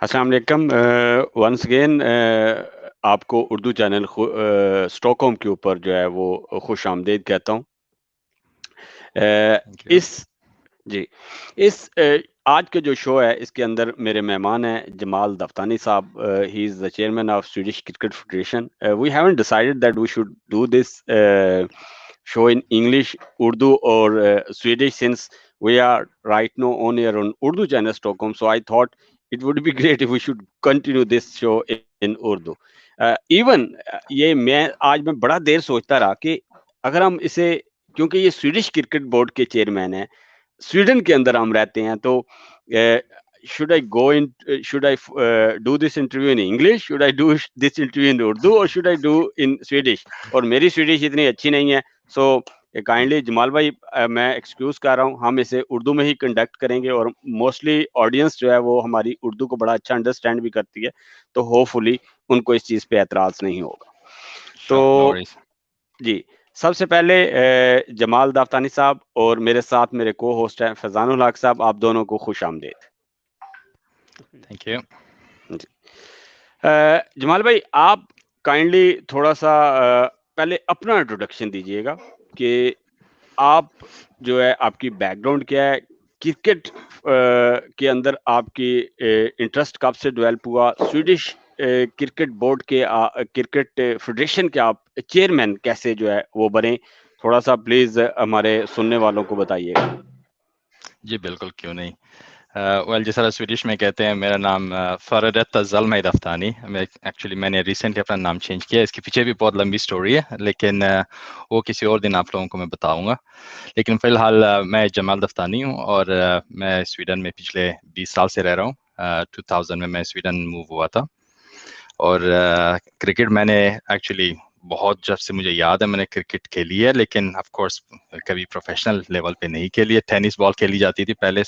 السلام علیکم. Once again آپ کو اردو چینل اسٹاک ہوم کے اوپر جو ہے وہ خوش آمدید کہتا ہوں. اس آج کا جو شو ہے اس کے اندر میرے مہمان ہیں Jamal Daftani sahab. He is the chairman of Swedish cricket federation. We haven't decided that we should do this show in English, Urdu or Swedish, since we are right now on air on Urdu channel Stockholm. So I thought it would be great if we should continue this show in Urdu. Even یہ آج میں بڑا دیر سوچتا رہا کہ اگر ہم اسے, کیونکہ یہ سویڈش کرکٹ بورڈ کے چیئرمین ہیں, سویڈن کے اندر ہم رہتے ہیں, تو should I do this interview in English, should I do this interview in Urdu, or should I do in Swedish? اور میری سویڈش اتنی اچھی نہیں ہے, سو کائنڈلی جمال بھائی میں ایکسکیوز کر رہا ہوں, ہم اسے اردو میں ہی کنڈکٹ کریں گے, اور موسٹلی آڈینس جو ہے وہ ہماری اردو کو بڑا اچھا انڈرسٹینڈ بھی کرتی ہے, تو ہوپ فلی ان کو اس چیز پہ اعتراض نہیں ہوگا. تو جی, سب سے پہلے جمال دافتانی صاحب اور میرے ساتھ میرے کو ہوسٹ ہیں فیضان الحق صاحب, آپ دونوں کو خوش آمدید. Thank you. جمال بھائی, آپ کائنڈلی تھوڑا سا پہلے اپنا انٹروڈکشن دیجیے گا کہ آپ جو ہے, آپ کی بیک گراؤنڈ کیا ہے, کرکٹ کے اندر آپ کی انٹرسٹ کب سے ڈیولپ ہوا, سویڈش کرکٹ بورڈ کے کرکٹ فیڈریشن کے آپ چیئرمین کیسے جو ہے وہ بنے, تھوڑا سا پلیز ہمارے سننے والوں کو بتائیے گا. جی بالکل, کیوں نہیں. ویل جس طرح سویڈش میں کہتے ہیں, میرا نام فرادت جمال دافتانی. میں نے ریسنٹلی اپنا نام چینج کیا, اس کے پیچھے بھی بہت لمبی سٹوری ہے, لیکن وہ کسی اور دن آپ لوگوں کو میں بتاؤں گا. لیکن فی الحال میں جمال دافتانی ہوں, اور میں سویڈن میں پچھلے 20 سال سے رہ رہا ہوں. 2000 میں سویڈن موو ہوا تھا, اور کرکٹ میں نے ایکچولی بہت, جب سے مجھے یاد ہے میں نے کرکٹ کھیلی ہے, لیکن آف کورس کبھی پروفیشنل لیول پہ نہیں کھیلی ہے. ٹینس بال کھیلی جاتی تھی پہلے.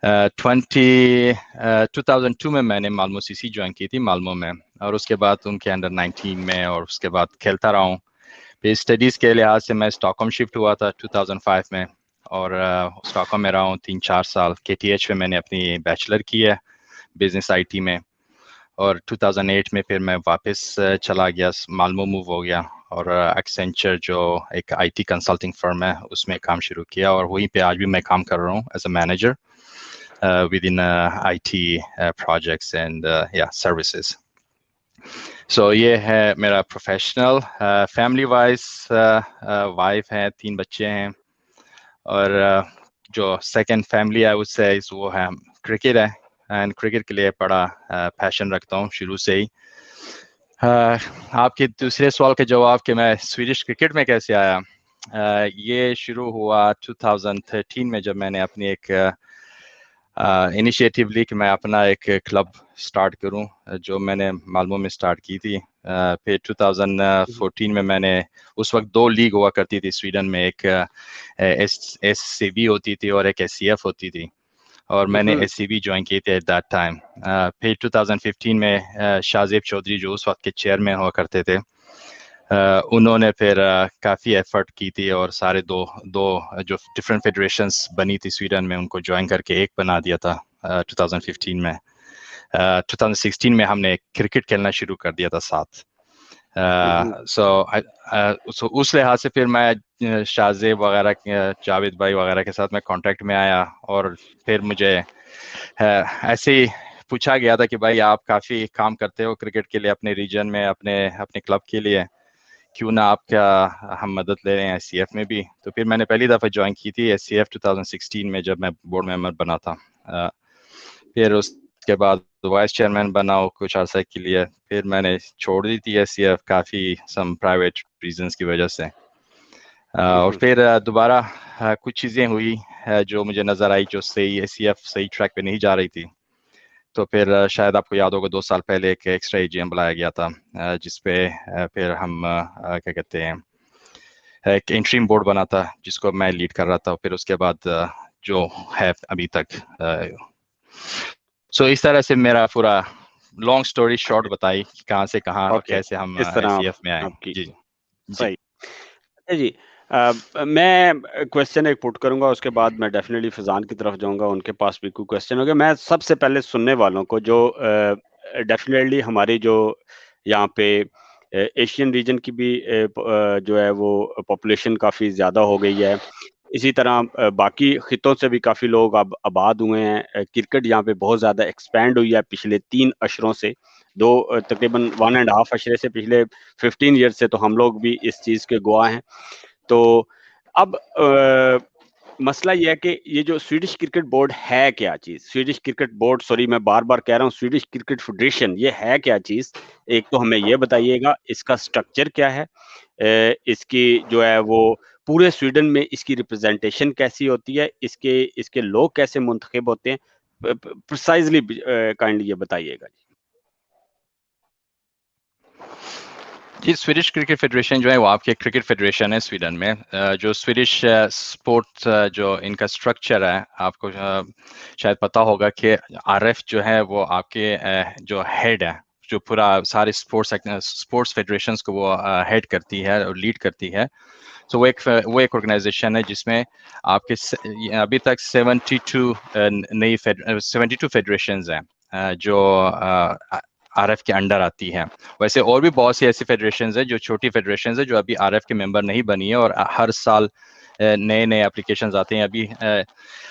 2002 میں نے مالمو سی سی جوائن کی تھی مالمو میں, اور اس کے بعد ان کے انڈر 19 میں, اور اس کے بعد کھیلتا رہا ہوں. پھر اسٹڈیز کے لحاظ سے میں اسٹاک ہوم شفٹ ہوا تھا 2005 میں, اور اسٹاک ہوم میں رہا ہوں 3-4 سال. KTH میں نے اپنی بیچلر کی ہے بزنس آئی ٹی میں, اور 2008 میں پھر میں واپس چلا گیا, مالمو موو ہو گیا, اور ایکسینچر جو ایک آئی ٹی کنسلٹنگ فرم ہے اس میں کام شروع کیا, اور وہیں پہ آج بھی میں کام کر رہا ہوں as a manager within IT projects and services. So یہ ہے میرا پروفیشنل. فیملی وائز وائف ہے, 3 بچے ہیں, اور جو سیکنڈ فیملی ہے اس سے وہ ہے کرکٹ ہے, اینڈ کرکٹ کے لیے بڑا پیشن رکھتا ہوں شروع سے ہی. آپ کے دوسرے سوال کے جواب کہ میں سویڈش کرکٹ میں کیسے آیا, یہ شروع ہوا 2013 میں, جب میں نے اپنی ایک انیشیٹو لی کہ میں اپنا ایک کلب سٹارٹ کروں, جو میں نے مالمو میں سٹارٹ کی تھی. پھر 2014 میں نے, اس وقت 2 لیگ ہوا کرتی تھی سویڈن میں, ایک ایس سی بی ہوتی تھی اور ایک ایس سی ایف ہوتی تھی, اور میں نے ایس سی بی جوائن کی تھی ایٹ دیٹ ٹائم. پھر 2015 میں شاہ زیب چودھری جو اس وقت کے چیئرمین ہوا کرتے تھے, انہوں نے پھر کافی ایفرٹ کی تھی, اور سارے دو جو ڈفرینٹ فیڈریشنز بنی تھی سویڈن میں ان کو جوائن کر کے ایک بنا دیا تھا 2015 میں. 2016 میں ہم نے کرکٹ کھیلنا شروع کر دیا تھا ساتھ. سو اس لحاظ سے پھر میں شاہ زیب وغیرہ, جاوید بھائی وغیرہ کے ساتھ میں کانٹیکٹ میں آیا, اور پھر مجھے ایسے ہی پوچھا گیا تھا کہ بھائی آپ کافی کام کرتے ہو کرکٹ کے لیے اپنے ریجن میں, اپنے کلب کے لیے, کیوں نہ آپ کا ہم مدد لے رہے ہیں ایس سی ایف میں بھی. تو پھر میں نے پہلی دفعہ جوائن کی تھی ایس سی ایف 2016 میں, جب میں بورڈ ممبر بنا تھا. پھر اس کے بعد وائس چیئرمین بنا کچھ عرصے کے لیے, پھر میں نے چھوڑ دی تھی ایس سی ایف کافی سم پرائیویٹ ریزنس کی وجہ سے. اور پھر دوبارہ کچھ چیزیں ہوئی جو مجھے نظر آئی جو صحیح ایس سی ایف صحیح ٹریک پہ نہیں جا رہی تھی. تو پھر شاید آپ کو یاد ہوگا 2 سال پہلے ایک ایکسٹرا ای جی ایم بلایا گیا تھا, جس پہ پھر ہم کیا کہتے ہیں ایک انٹریم بورڈ بنا تھا جس کو میں لیڈ کر رہا تھا. پھر اس کے بعد جو ہے ابھی تک. سو اس طرح سے میرا پورا لانگ سٹوری شارٹ بتائی کہاں سے کہاں اور کیسے ہم اس طرح سی ایف میں آئے. آپ کی جی صحیح. جی, میں کوشچن ایک پٹ کروں گا, اس کے بعد میں ڈیفینیٹلی فضان کی طرف جاؤں گا, ان کے پاس بھی کوئی کوشچن ہوگا. میں سب سے پہلے سننے والوں کو جو ڈیفینیٹلی ہماری جو یہاں پہ ایشین ریجن کی بھی جو ہے وہ پاپولیشن کافی زیادہ ہو گئی ہے, اسی طرح باقی خطوں سے بھی کافی لوگ اب آباد ہوئے ہیں. کرکٹ یہاں پہ بہت زیادہ ایکسپینڈ ہوئی ہے پچھلے 3 اشروں سے, تقریباً 1.5 اشرے سے, پچھلے 15 ایئر سے تو ہم لوگ بھی اس چیز کے گواہ ہیں. تو اب مسئلہ یہ ہے کہ یہ جو سویڈش کرکٹ بورڈ ہے کیا چیز, سویڈش کرکٹ بورڈ, سوری میں بار بار کہہ رہا ہوں, سویڈش کرکٹ فیڈریشن, یہ ہے کیا چیز؟ ایک تو ہمیں یہ بتائیے گا اس کا سٹرکچر کیا ہے, اس کی جو ہے وہ پورے سویڈن میں اس کی ریپرزنٹیشن کیسی ہوتی ہے, اس کے لوگ کیسے منتخب ہوتے ہیں, پرسائزلی کائنڈلی یہ بتائیے گا. جی, سویڈش کرکٹ فیڈریشن جو ہے وہ آپ کی کرکٹ فیڈریشن ہے سویڈن میں. جو سویڈش اسپورٹس جو ان کا اسٹرکچر ہے, آپ کو شاید پتا ہوگا کہ آر ایف جو ہے وہ آپ کے جو ہیڈ ہے, جو پورا سارے اسپورٹس فیڈریشنس کو وہ ہیڈ کرتی ہے اور لیڈ کرتی ہے. تو وہ ایک آرگنائزیشن ہے جس میں آپ کے ابھی تک 72 فیڈریشنز ہیں جو آر ایف کے انڈر آتی ہے. ویسے اور بھی بہت سی ایسی فیڈریشنز ہیں جو چھوٹی فیڈریشنز ہیں جو ابھی آر ایف کے ممبر نہیں بنی ہے, اور ہر سال نئے اپلیکیشنز آتے ہیں. ابھی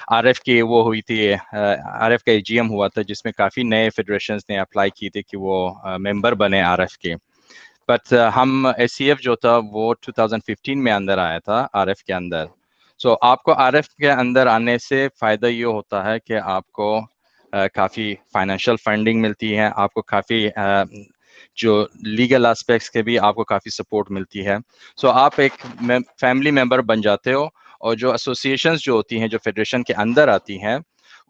آر ایف کی وہ ہوئی تھی, آر ایف کا جی ایم ہوا تھا جس میں کافی نئے فیڈریشنز نے اپلائی کی تھی کہ وہ ممبر بنے آر ایف کے. بٹ ہم ایس سی ایف جو تھا وہ 2015 میں اندر آیا تھا آر ایف کے اندر. سو آپ کو آر ایف کے اندر آنے سے فائدہ یہ ہوتا ہے کہ آپ کو کافی فائنینشیل فنڈنگ ملتی ہے, آپ کو کافی جو لیگل اسپیکٹس کے بھی آپ کو کافی سپورٹ ملتی ہے. سو آپ ایک فیملی ممبر بن جاتے ہو, اور جو ایسوسیشنز جو ہوتی ہیں جو فیڈریشن کے اندر آتی ہیں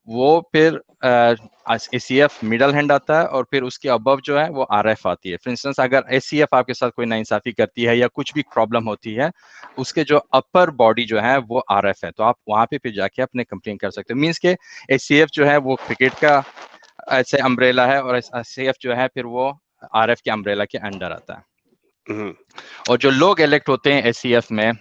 وہ پھر اے سی ایف مڈل ہینڈ آتا ہے, اور پھر اس کے ابو جو ہے وہ آر ایف آتی ہے. فار انسٹنس اگر اے سی ایف آپ کے ساتھ کوئی ناانصافی کرتی ہے یا کچھ بھی پرابلم ہوتی ہے, اس کے جو اپر باڈی جو ہے وہ آر ایف ہے, تو آپ وہاں پہ پھر جا کے اپنے کمپلین کر سکتے ہو. مینس کہ اے سی ایف جو ہے وہ کرکٹ کا ایسے امبریلا ہے, اور اے سی ایف جو ہے پھر وہ آر ایف کے امبریلا کے انڈر آتا ہے. اور جو لوگ الیکٹ ہوتے ہیں اے سی ایف میں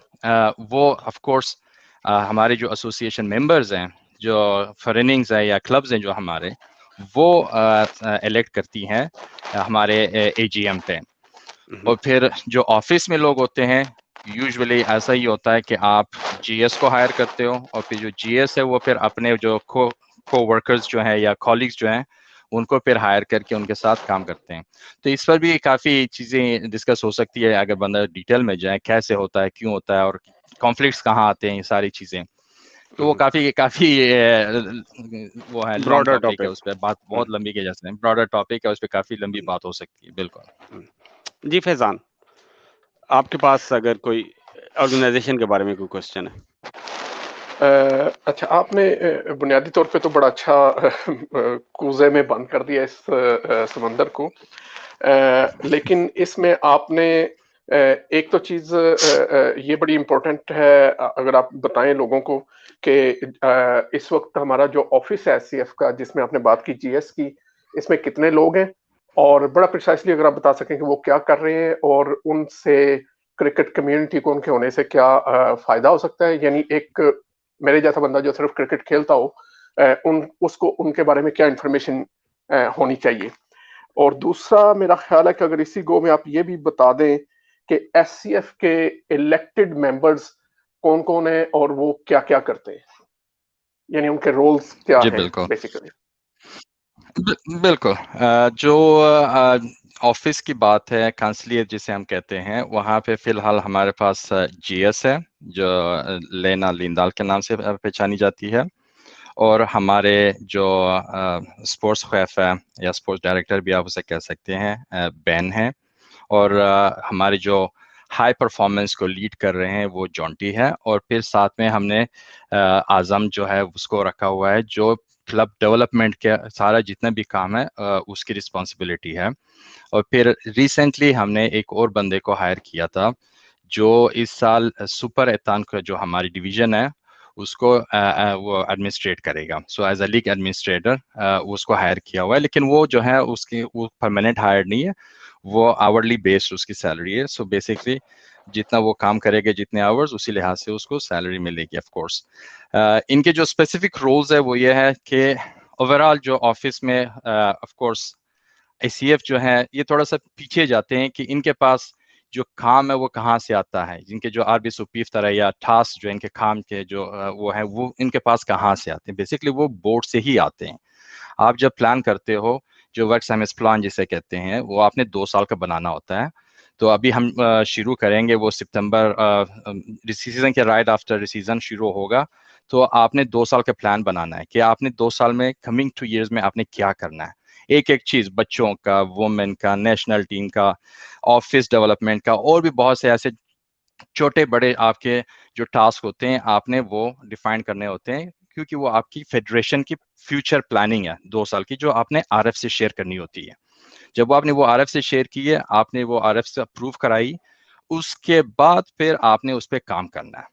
وہ آف کورس ہمارے جو ایسوسیشن ممبرز ہیں, جو فریننگز ہیں یا کلبز ہیں جو ہمارے, وہ الیکٹ کرتی ہیں ہمارے اے جی ایم پہ. اور پھر جو آفس میں لوگ ہوتے ہیں یوزولی ایسا ہی ہوتا ہے کہ آپ جی ایس کو ہائر کرتے ہو, اور پھر جو جی ایس ہے وہ پھر اپنے جو کو ورکرز جو ہیں یا کالیگز جو ہیں ان کو پھر ہائر کر کے ان کے ساتھ کام کرتے ہیں. تو اس پر بھی کافی چیزیں ڈسکس ہو سکتی ہے اگر بندہ ڈیٹیل میں جائے, کیسے ہوتا ہے, کیوں ہوتا ہے, اور کانفلکٹس کہاں آتے ہیں, یہ ساری چیزیں. تو وہ کافی وہ ہے لانگ براڈر ٹاپک ہے, اس پہ بات بہت لمبی کی جا سکتی ہے, براڈر ٹاپک ہے, اس پہ کافی لمبی بات ہو سکتی ہے. بالکل. جی فیضان, آپ کے پاس اگر کوئی آرگنائزیشن کے بارے میں کوئی کوشچن ہے. اچھا, آپ نے بنیادی طور پہ تو بڑا اچھا کوزے میں بند کر دیا اس سمندر کو, لیکن اس میں آپ نے ایک تو چیز یہ بڑی امپورٹنٹ ہے, اگر آپ بتائیں لوگوں کو کہ اس وقت ہمارا جو آفس ہے سی ایف کا جس میں آپ نے بات کی جی ایس کی, اس میں کتنے لوگ ہیں, اور بڑا پریسائسلی اگر آپ بتا سکیں کہ وہ کیا کر رہے ہیں, اور ان سے کرکٹ کمیونٹی کو ان کے ہونے سے کیا فائدہ ہو سکتا ہے. یعنی ایک میرے جیسا بندہ جو صرف کرکٹ کھیلتا ہو, اس کو ان کے بارے میں کیا انفارمیشن ہونی چاہیے. اور دوسرا میرا خیال ہے کہ اگر اسی گو میں آپ یہ بھی بتا دیں کہ ایس سی ایف کے الیکٹڈ ممبرز کون کون ہیں اور وہ کیا کیا کرتے ہیں, یعنی ان کے رولز کیا جی ہیں بالکل, بیسیکلی. بالکل. جو آفس کی بات ہے, کانسلیٹ جسے ہم کہتے ہیں, وہاں پہ فی الحال ہمارے پاس جی ایس ہے جو لینا لیندال کے نام سے پہچانی جاتی ہے, اور ہمارے جو اسپورٹس خیف ہے یا اسپورٹس ڈائریکٹر بھی آپ اسے کہہ سکتے ہیں, بین ہیں, اور ہمارے جو ہائی پرفارمنس کو لیڈ کر رہے ہیں وہ جونٹی ہے, اور پھر ساتھ میں ہم نے اعظم جو ہے اس کو رکھا ہوا ہے جو کلب ڈیولپمنٹ کے سارا جتنا بھی کام ہے اس کی رسپانسبلٹی ہے. اور پھر ریسنٹلی ہم نے ایک اور بندے کو ہائر کیا تھا جو اس سال سپر ایتھان کا جو ہماری ڈویژن ہے اس کو وہ ایڈمنسٹریٹ کرے گا. So as a league administrator اس کو ہائر کیا ہوا ہے, لیکن وہ جو ہے اس کی وہ پرماننٹ ہائر نہیں ہے, وہ آورلی بیسڈ اس کی سیلری ہے. سو بیسکلی جتنا وہ کام کرے گا جتنے آورز اسی لحاظ سے اس کو سیلری ملے گی. آف کورس ان کے جو اسپیسیفک رولز ہے وہ یہ ہے کہ اوور آل جو آفس میں آف کورس ICF جو ہے یہ تھوڑا سا پیچھے جاتے ہیں کہ ان کے پاس جو کام ہے وہ کہاں سے آتا ہے, جن کے جو RB سپیف طرح یا ٹاسک جو ان کے کام کے جو وہ ہے وہ ان کے پاس کہاں سے آتے ہیں. بیسکلی وہ بورڈ سے ہی آتے ہیں. آپ جب پلان کرتے ہو جو ورک سیمس پلان جسے کہتے ہیں وہ آپ نے 2 سال کا بنانا ہوتا ہے. تو ابھی ہم شروع کریں گے وہ سپتمبر ریسیزن کے رائٹ آفٹر ریسیزن شروع ہوگا. تو آپ نے 2 سال کا پلان بنانا ہے کہ آپ نے 2 سال میں کمنگ 2 ایئرز میں آپ نے کیا کرنا ہے. ایک ایک چیز بچوں کا, وومن کا, نیشنل ٹیم کا, آفس ڈیولپمنٹ کا, اور بھی بہت سے ایسے چھوٹے بڑے آپ کے جو ٹاسک ہوتے ہیں آپ نے وہ ڈیفائن کرنے ہوتے ہیں, کیونکہ وہ آپ کی فیڈریشن کی فیوچر پلاننگ ہے 2 سال کی جو آپ نے RF سے شیئر کرنی ہوتی ہے. جب آپ نے وہ RF سے شیئر کی ہے, آپ نے وہ RF سے اپروو کرائی, اس کے بعد پھر آپ نے اس پہ کام کرنا ہے.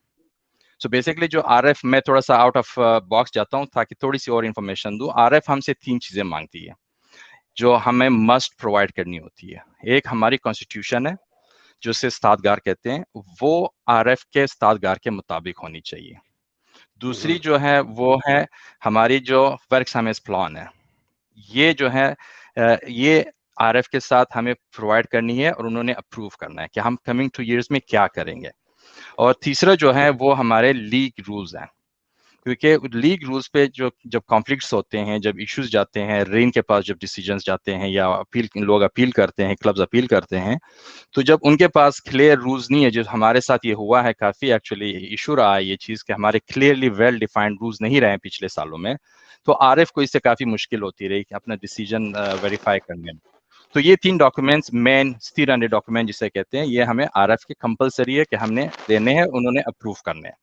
سو بیسکلی جو RF میں تھوڑا سا آؤٹ آف باکس جاتا ہوں تاکہ تھوڑی سی اور انفارمیشن دوں. RF ہم سے 3 چیزیں مانگتی ہے جو ہمیں مسٹ پرووائڈ کرنی ہوتی ہے. ایک ہماری کانسٹیٹیوشن ہے جو سے استادگار کہتے ہیں, وہ RF کے استادگار کے مطابق ہونی چاہیے. دوسری جو ہے وہ ہے ہماری جو ورک سیمس پلان ہے, یہ جو ہے یہ RF کے ساتھ ہمیں پرووائڈ کرنی ہے اور انہوں نے اپروو کرنا ہے کہ ہم کمنگ 2 ایئرز میں کیا کریں گے. اور تیسرا جو ہے وہ ہمارے لیگ رولز ہیں, کیونکہ لیگ رولز پہ جب کانفلکٹس ہوتے ہیں, جب ایشوز جاتے ہیں, رین کے پاس جب ڈیسیجنز جاتے ہیں یا لوگ اپیل کرتے ہیں, کلبز اپیل کرتے ہیں, تو جب ان کے پاس کلیئر رولز نہیں ہے, جو ہمارے ساتھ یہ ہوا ہے کافی ایکچولی ایشو رہا ہے یہ چیز کہ ہمارے کلیئرلی ویل ڈیفائنڈ رولز نہیں رہے پچھلے سالوں میں, تو RF کو اس سے کافی مشکل ہوتی رہی کہ اپنا ڈیسیجن ویریفائی کرنے میں. تو یہ 3 ڈاکومنٹس مین ستیرانڈے ڈاکومنٹ جسے کہتے ہیں, یہ ہمیں RF کے کمپلسری ہے کہ ہم نے دینے ہیں, انہوں نے اپروو کرنے ہیں.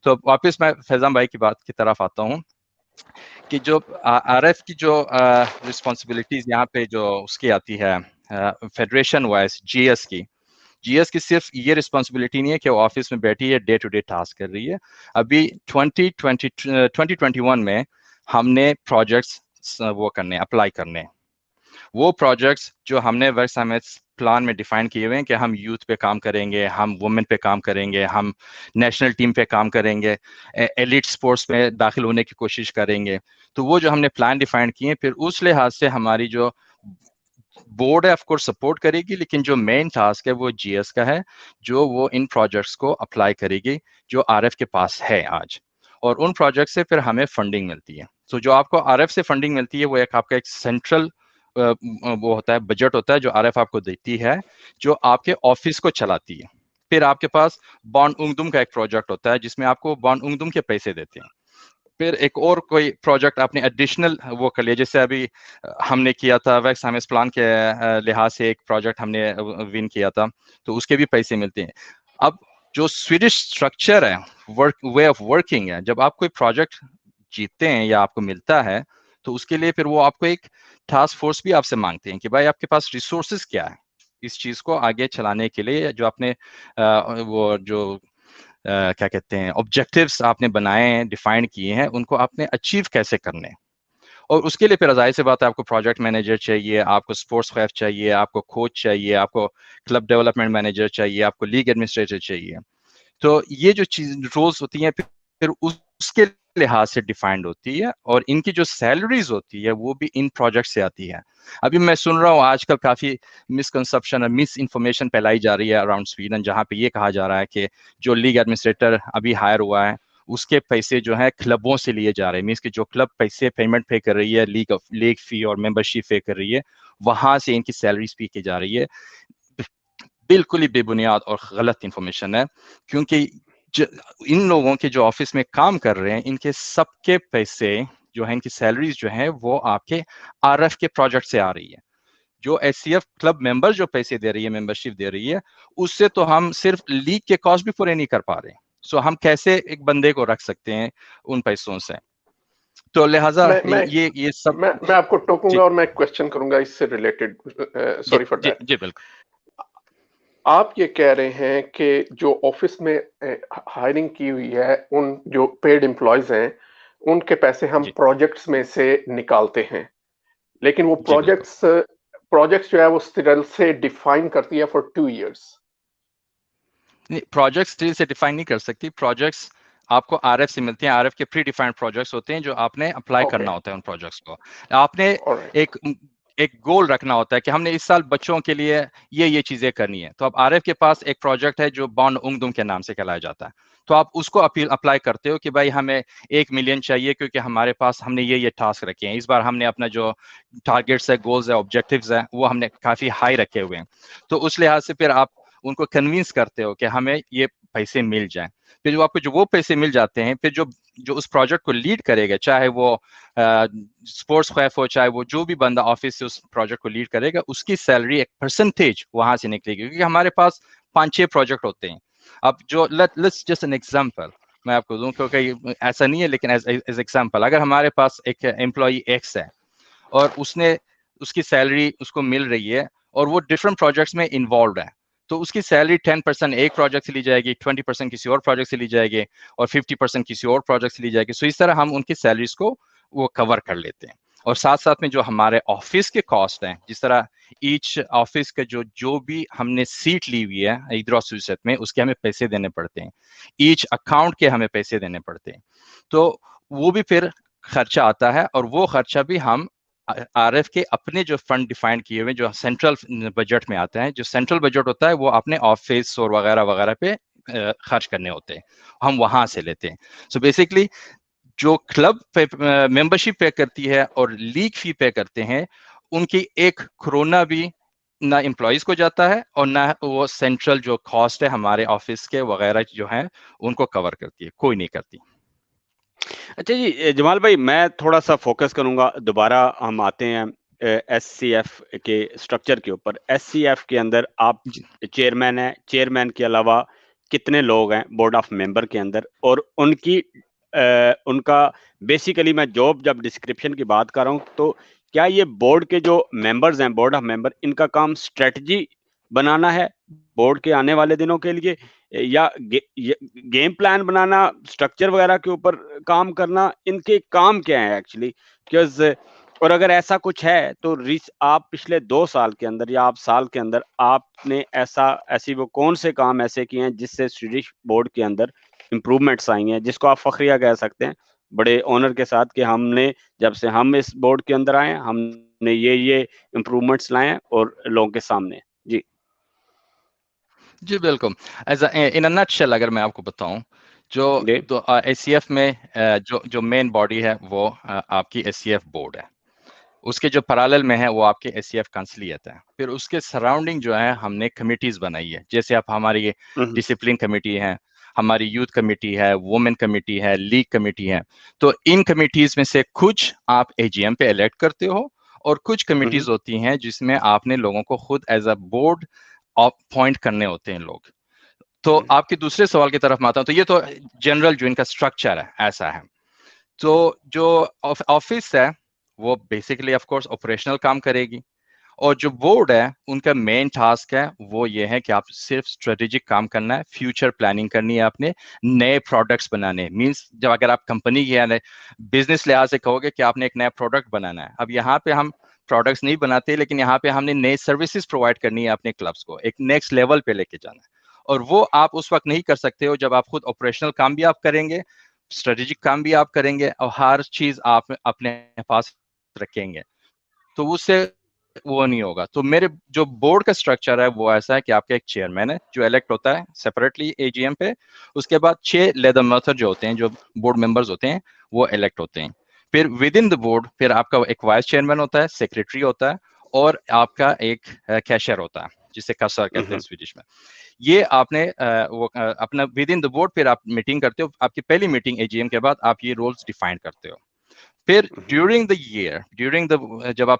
تو واپس میں فیضان بھائی کی بات کی طرف آتا ہوں کہ جو RF کی جو رسپانسبلٹیز یہاں پہ جو اس کی آتی ہے فیڈریشن وائز جی ایس کی صرف یہ رسپانسبلٹی نہیں ہے کہ وہ آفس میں بیٹھی ہے ڈے ٹو ڈے ٹاسک کر رہی ہے. ابھی 2021 میں ہم نے پروجیکٹس وہ کرنے اپلائی کرنے, وہ پروجیکٹس جو ہم نے ورک سیمس پلان میں ڈیفائن کیے ہوئے ہیں کہ ہم یوتھ پہ کام کریں گے, ہم وومن پہ کام کریں گے, ہم نیشنل ٹیم پہ کام کریں گے, ایلیٹ سپورٹس میں داخل ہونے کی کوشش کریں گے. تو وہ جو ہم نے پلان ڈیفائن کیے ہیں, پھر اس لحاظ سے ہماری جو بورڈ ہے آف کورس سپورٹ کرے گی, لیکن جو مین ٹاسک ہے وہ GS کا ہے, جو وہ ان پروجیکٹس کو اپلائی کرے گی جو RF کے پاس ہے آج, اور ان پروجیکٹ سے پھر ہمیں فنڈنگ ملتی ہے. تو جو آپ کو RF سے فنڈنگ ملتی ہے وہ ایک آپ کا ایک سینٹرل وہ ہوتا ہے, بجٹ ہوتا ہے جو RF آپ کو دیتی ہے, جو آپ کے آفس کو چلاتی ہے. پھر آپ کے پاس بانڈ انگدم کا ایک پروجیکٹ ہوتا ہے جس میں آپ کو بانڈ انگدم کے پیسے دیتے ہیں. پھر ایک اور کوئی پروجیکٹ آپ نے ایڈیشنل وہ کر لیا, جیسے ابھی ہم نے کیا تھا ورک سیمس پلان کے لحاظ سے ایک پروجیکٹ ہم نے ون کیا تھا, تو اس کے بھی پیسے ملتے ہیں. اب جو سویڈش اسٹرکچر ہے, وے آف ورکنگ ہے, جب آپ کوئی پروجیکٹ جیتتے ہیں یا آپ کو ملتا ہے تو اس کے لیے پھر وہ آپ کو ایک ٹاسک فورس بھی آپ سے مانگتے ہیں کہ بھائی آپ کے پاس ریسورسز کیا ہے اس چیز کو آگے چلانے کے لیے, جو آپ نے وہ جو کیا کہتے ہیں آبجیکٹیوز آپ نے بنائے ہیں, ڈیفائن کیے ہیں, ان کو آپ نے اچیو کیسے کرنے. اور اس کے لیے پھر ظاہر سی بات ہے آپ کو پروجیکٹ مینیجر چاہیے, آپ کو سپورٹس خیف چاہیے, آپ کو کوچ چاہیے, آپ کو کلب ڈیولپمنٹ مینیجر چاہیے, آپ کو لیگ ایڈمنسٹریٹر چاہیے. تو یہ جو چیز رولز ہوتی ہیں پھر اس کے لحاظ سے ڈیفائنڈ ہوتی ہے, اور ان کی جو سیلریز ہوتی ہے وہ بھی ان پروجیکٹ سے آتی ہے. ابھی میں سن رہا ہوں آج کل کافی مسکنسپشن اور مس انفارمیشن پھیلائی جا رہی ہے اراؤنڈ سویڈن, جہاں پہ یہ کہا جا رہا ہے کہ جو لیگ ایڈمنسٹریٹر ابھی ہائر ہوا ہے اس کے پیسے جو ہیں کلبوں سے لیے جا رہے ہیں, مینس کہ جو کلب پیسے پیمنٹ پے کر رہی ہے, لیگ فی اور ممبرشپ پے کر رہی ہے, وہاں سے ان کی سیلریز پی کی جا رہی ہے. بالکل ہی بے بنیاد اور غلط انفارمیشن ہے, کیونکہ ان لوگوں کے جو آفس میں کام کر رہے ہیں ان کے سب کے پیسے جو ہیں, ان کی سیلریز جو ہیں وہ آپ کے RF کے پروجیکٹ سے آ رہی ہے. جو SCF کلب ممبر جو پیسے دے رہی ہے, ممبرشپ دے رہی ہے, اس سے تو ہم صرف لیگ کے کاسٹ بھی پورے نہیں کر پا رہے. سو ہم کیسے ایک بندے کو رکھ سکتے ہیں ان پیسوں سے؟ تو لہٰذا یہ سب میں آپ کو ٹوکوں جی گا اور میں ایک کوشچن کروں گا اس سے ریلیٹڈ, سوری فار دیٹ. جی بالکل. آپ یہ کہہ رہے ہیں کہ جو آفس میں ہائرنگ کی ہوئی ہے, ان جو پیڈ امپلائیز ہیں ان کے پیسے ہم جی پروجیکٹس میں سے نکالتے ہیں, لیکن وہ جی بالکل. پروجیکٹس جو ہے وہ اسٹرل سے ڈیفائن کرتی ہے فار 2 ایئرس. प्रोजेक्ट्स ट्री से डिफाइन नहीं कर सकती, प्रोजेक्ट्स आपको आरएफ से मिलते हैं, आरएफ के प्री डिफाइंड प्रोजेक्ट्स होते हैं जो आपने अप्लाई ओके, करना होता है उन प्रोजेक्ट्स को। आपने ऑलराइट, एक एक गोल रखना होता है कि हमने इस साल बच्चों के लिए ये चीजें करनी है। तो अब आरएफ के पास एक प्रोजेक्ट है जो बॉन्ड उंगदुम के नाम से कहलाया जाता है, तो आप उसको अप्लाई करते हो कि भाई हमें 1 मिलियन चाहिए क्योंकि हमारे पास हमने ये टास्क रखे हैं, इस बार हमने अपना जो टारगेट्स है, गोल्स है, ऑब्जेक्टिव्स है, वो हमने काफी हाई रखे हुए हैं। तो उस लिहाज से फिर आप उनको कन्विंस करते हो कि हमें ये पैसे मिल जाएं। फिर जो आपको वो पैसे मिल जाते हैं, फिर जो उस प्रोजेक्ट को लीड करेगा, चाहे वो स्पोर्ट्स खैफ हो, चाहे वो जो भी बंदा ऑफिस से उस प्रोजेक्ट को लीड करेगा, उसकी सैलरी एक परसेंटेज वहां से निकलेगी, क्योंकि हमारे पास 5-6 प्रोजेक्ट होते हैं। अब जो लेट्स जस्ट एन एग्जांपल मैं आपको दूं, क्योंकि ऐसा नहीं है, लेकिन एज एग्जांपल, अगर हमारे पास एक एम्प्लॉय एक्स है और उसकी सैलरी उसको मिल रही है और वो डिफरेंट प्रोजेक्ट्स में इन्वॉल्व है, तो उसकी सैलरी 10% एक प्रोजेक्ट से ली जाएगी, 20% किसी और प्रोजेक्ट से ली जाएगी और 50% किसी और प्रोजेक्ट से ली जाएगी। सो इस तरह हम उनकी सैलरीज को वो कवर कर लेते हैं। और साथ साथ में जो हमारे ऑफिस के कॉस्ट हैं, जिस तरह ईच ऑफिस का जो भी हमने सीट ली हुई है इधर सूसत में, उसके हमें पैसे देने पड़ते हैं, ईच अकाउंट के हमें पैसे देने पड़ते हैं, तो वो भी फिर खर्चा आता है। और वो खर्चा भी हम आरएफ के अपने जो फंड डिफाइन किए हुए जो सेंट्रल बजट में आते हैं, जो सेंट्रल बजट होता है वो अपने ऑफिस और वगैरह वगैरह पे खर्च करने होते हैं, हम वहां से लेते हैं। सो बेसिकली जो क्लब पे मेंबरशिप पे करती है और लीग फी पे करते हैं, उनकी एक कोरोना भी ना एम्प्लॉयज को जाता है और ना वो सेंट्रल जो कॉस्ट है हमारे ऑफिस के वगैरह जो है उनको कवर करती है, कोई नहीं करती। अच्छा जी, जमाल भाई मैं थोड़ा सा फोकस करूंगा, दोबारा हम आते हैं एससीएफ के स्ट्रक्चर के ऊपर। एससीएफ के अंदर आप चेयरमैन हैं, चेयरमैन के अलावा कितने लोग हैं बोर्ड ऑफ मेंबर के अंदर, और उनका बेसिकली मैं जॉब जब डिस्क्रिप्शन की बात कर रहा हूँ, तो क्या ये बोर्ड के जो मेंबर्स हैं, बोर्ड ऑफ मेंबर, इनका काम स्ट्रेटजी बनाना है बोर्ड के आने वाले दिनों के लिए, या गेम प्लान बनाना, स्ट्रक्चर वगैरह के ऊपर काम करना, इनके काम क्या है एक्चुअली? बिकॉज और अगर ऐसा कुछ है तो आप पिछले 2 साल के अंदर या आप साल के अंदर आपने ऐसी वो कौन से काम ऐसे किए हैं जिससे स्वीडिश बोर्ड के अंदर इम्प्रूवमेंट्स आई हैं, जिसको आप फखरिया कह सकते हैं बड़े ऑनर के साथ कि हमने जब से हम इस बोर्ड के अंदर आए हमने ये इम्प्रूवमेंट्स लाए हैं और लोगों के सामने? जी जी बिल्कुल। एज इन अ नटशेल अगर मैं आपको बताऊं, जो जी तो एससीएफ में जो मेन बॉडी है वो आपकी एससीएफ बोर्ड है, उसके जो पैरेलल में है वो आपके एससीएफ काउंसिलियत है। फिर उसके सराउंडिंग जो है हमने कमिटीज बनाई है, जैसे आप हमारी डिसिप्लिन कमेटी है, हमारी यूथ कमेटी है, वुमेन कमेटी है, लीग कमेटी है। तो इन कमिटीज में से कुछ आप एजीएम पे इलेक्ट करते हो और कुछ कमिटीज होती हैं जिसमें आपने लोगों को खुद एज अ बोर्ड अपॉइंट करने होते हैं लोग। तो आपके दूसरे सवाल की तरफ मैं आता हूं, तो ये तो जनरल जो इनका स्ट्रक्चर है ऐसा है। तो जो ऑफिस है वो बेसिकली ऑफ कोर्स ऑपरेशनल काम करेगी, और जो बोर्ड है उनका मेन टास्क है वो ये है कि आप सिर्फ स्ट्रेटेजिक काम करना है, फ्यूचर प्लानिंग करनी है, आपने नए प्रोडक्ट्स बनाने। मींस जब अगर आप कंपनी के बिजनेस लिहाज से कहोगे कि आपने एक नया प्रोडक्ट बनाना है, अब यहाँ पे हम प्रोडक्ट्स नहीं बनाते, लेकिन यहाँ पे हमने नए सर्विसेज प्रोवाइड करनी है अपने क्लब्स को, एक नेक्स्ट लेवल पे लेके जाना है। और वो आप उस वक्त नहीं कर सकते हो जब आप खुद ऑपरेशनल काम भी आप करेंगे, स्ट्रेटेजिक काम भी आप करेंगे और हर चीज आप अपने पास रखेंगे, तो उससे वो नहीं होगा। तो मेरे जो बोर्ड का स्ट्रक्चर है वो ऐसा है कि आपका एक चेयरमैन है जो इलेक्ट होता है सेपरेटली एजीएम पे, उसके बाद 6 लेदर मथर जो होते हैं, जो बोर्ड मेंबर्स होते हैं, वो इलेक्ट होते हैं। फिर विद इन द बोर्ड फिर आपका एक वाइस चेयरमैन होता है, सेक्रेटरी होता है, और आपका एक कैशियर होता है जिसे कसा कहते हैं स्वीडिश में। ये आपने अपना विद इन द बोर्ड फिर आप मीटिंग करते हो, आपकी पहली मीटिंग एजीएम के बाद आप ये रोल्स डिफाइन करते हो। फिर ड्यूरिंग द ईयर, जब आप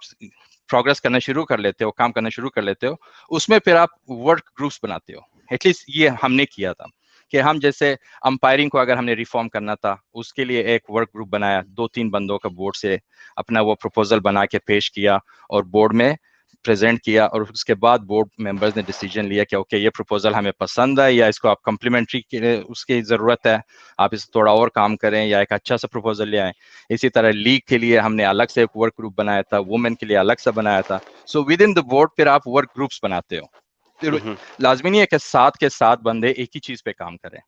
प्रोग्रेस करना शुरू कर लेते हो, काम करना शुरू कर लेते हो, उसमें फिर आप वर्क ग्रुप्स बनाते हो। एटलीस्ट ये हमने किया था कि हम जैसे अंपायरिंग को अगर हमने रिफॉर्म करना था, उसके लिए एक वर्क ग्रुप बनाया, 2-3 बंदों का बोर्ड से अपना वो प्रपोजल बना के पेश किया और बोर्ड में प्रेजेंट किया, और उसके बाद बोर्ड मेंबर्स ने डिसीजन लिया कि ओके ये प्रपोजल हमें पसंद है या इसको आप कम्प्लीमेंट्री के लिए उसकी ज़रूरत है, आप इस थोड़ा और काम करें या एक अच्छा सा प्रपोजल ले आए। इसी तरह लीग के लिए हमने अलग से एक वर्क ग्रुप बनाया था, वुमेन के लिए अलग से बनाया था। So with in the board फिर आप वर्क ग्रुप्स बनाते हो, لازمی نہیں ہے کہ 7 کے 7 بندے ایک ہی چیز پہ کام کریں.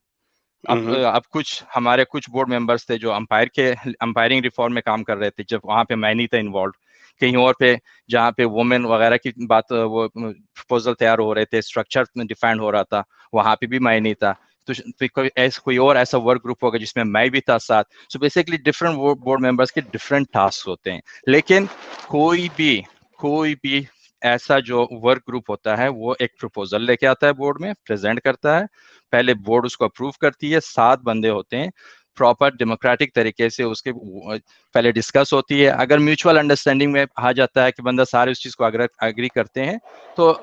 اب ہمارے کچھ بورڈ ممبرس تھے جو امپائرنگ ریفارم میں کام کر رہے تھے, جب وہاں پہ میں نہیں تھا انوالوڈ. کہیں اور پہ جہاں پہ وومن وغیرہ کی بات, وہ پروپوزل تیار ہو رہے تھے, اسٹرکچر ڈیفائنڈ ہو رہا تھا, وہاں پہ بھی میں نہیں تھا. تو کوئی اور ایسا ورک گروپ ہوگا جس میں میں بھی تھا ساتھ. So basically different board members کے ڈفرنٹ ٹاسک ہوتے ہیں, لیکن کوئی بھی ایسا جو ورک گروپ ہوتا ہے وہ ایک پروپوزل لے کے آتا ہے بورڈ میں, پریزنٹ کرتا ہے, پہلے بورڈ اس کو اپروو کرتی ہے, 7 بندے ہوتے ہیں, پراپر ڈیموکریٹک طریقے سے اس کے پہلے ڈسکس ہوتی ہے. اگر میوچول انڈرسٹینڈنگ میں آ جاتا ہے کہ بندہ سارے اس چیز کو اگری کرتے ہیں تو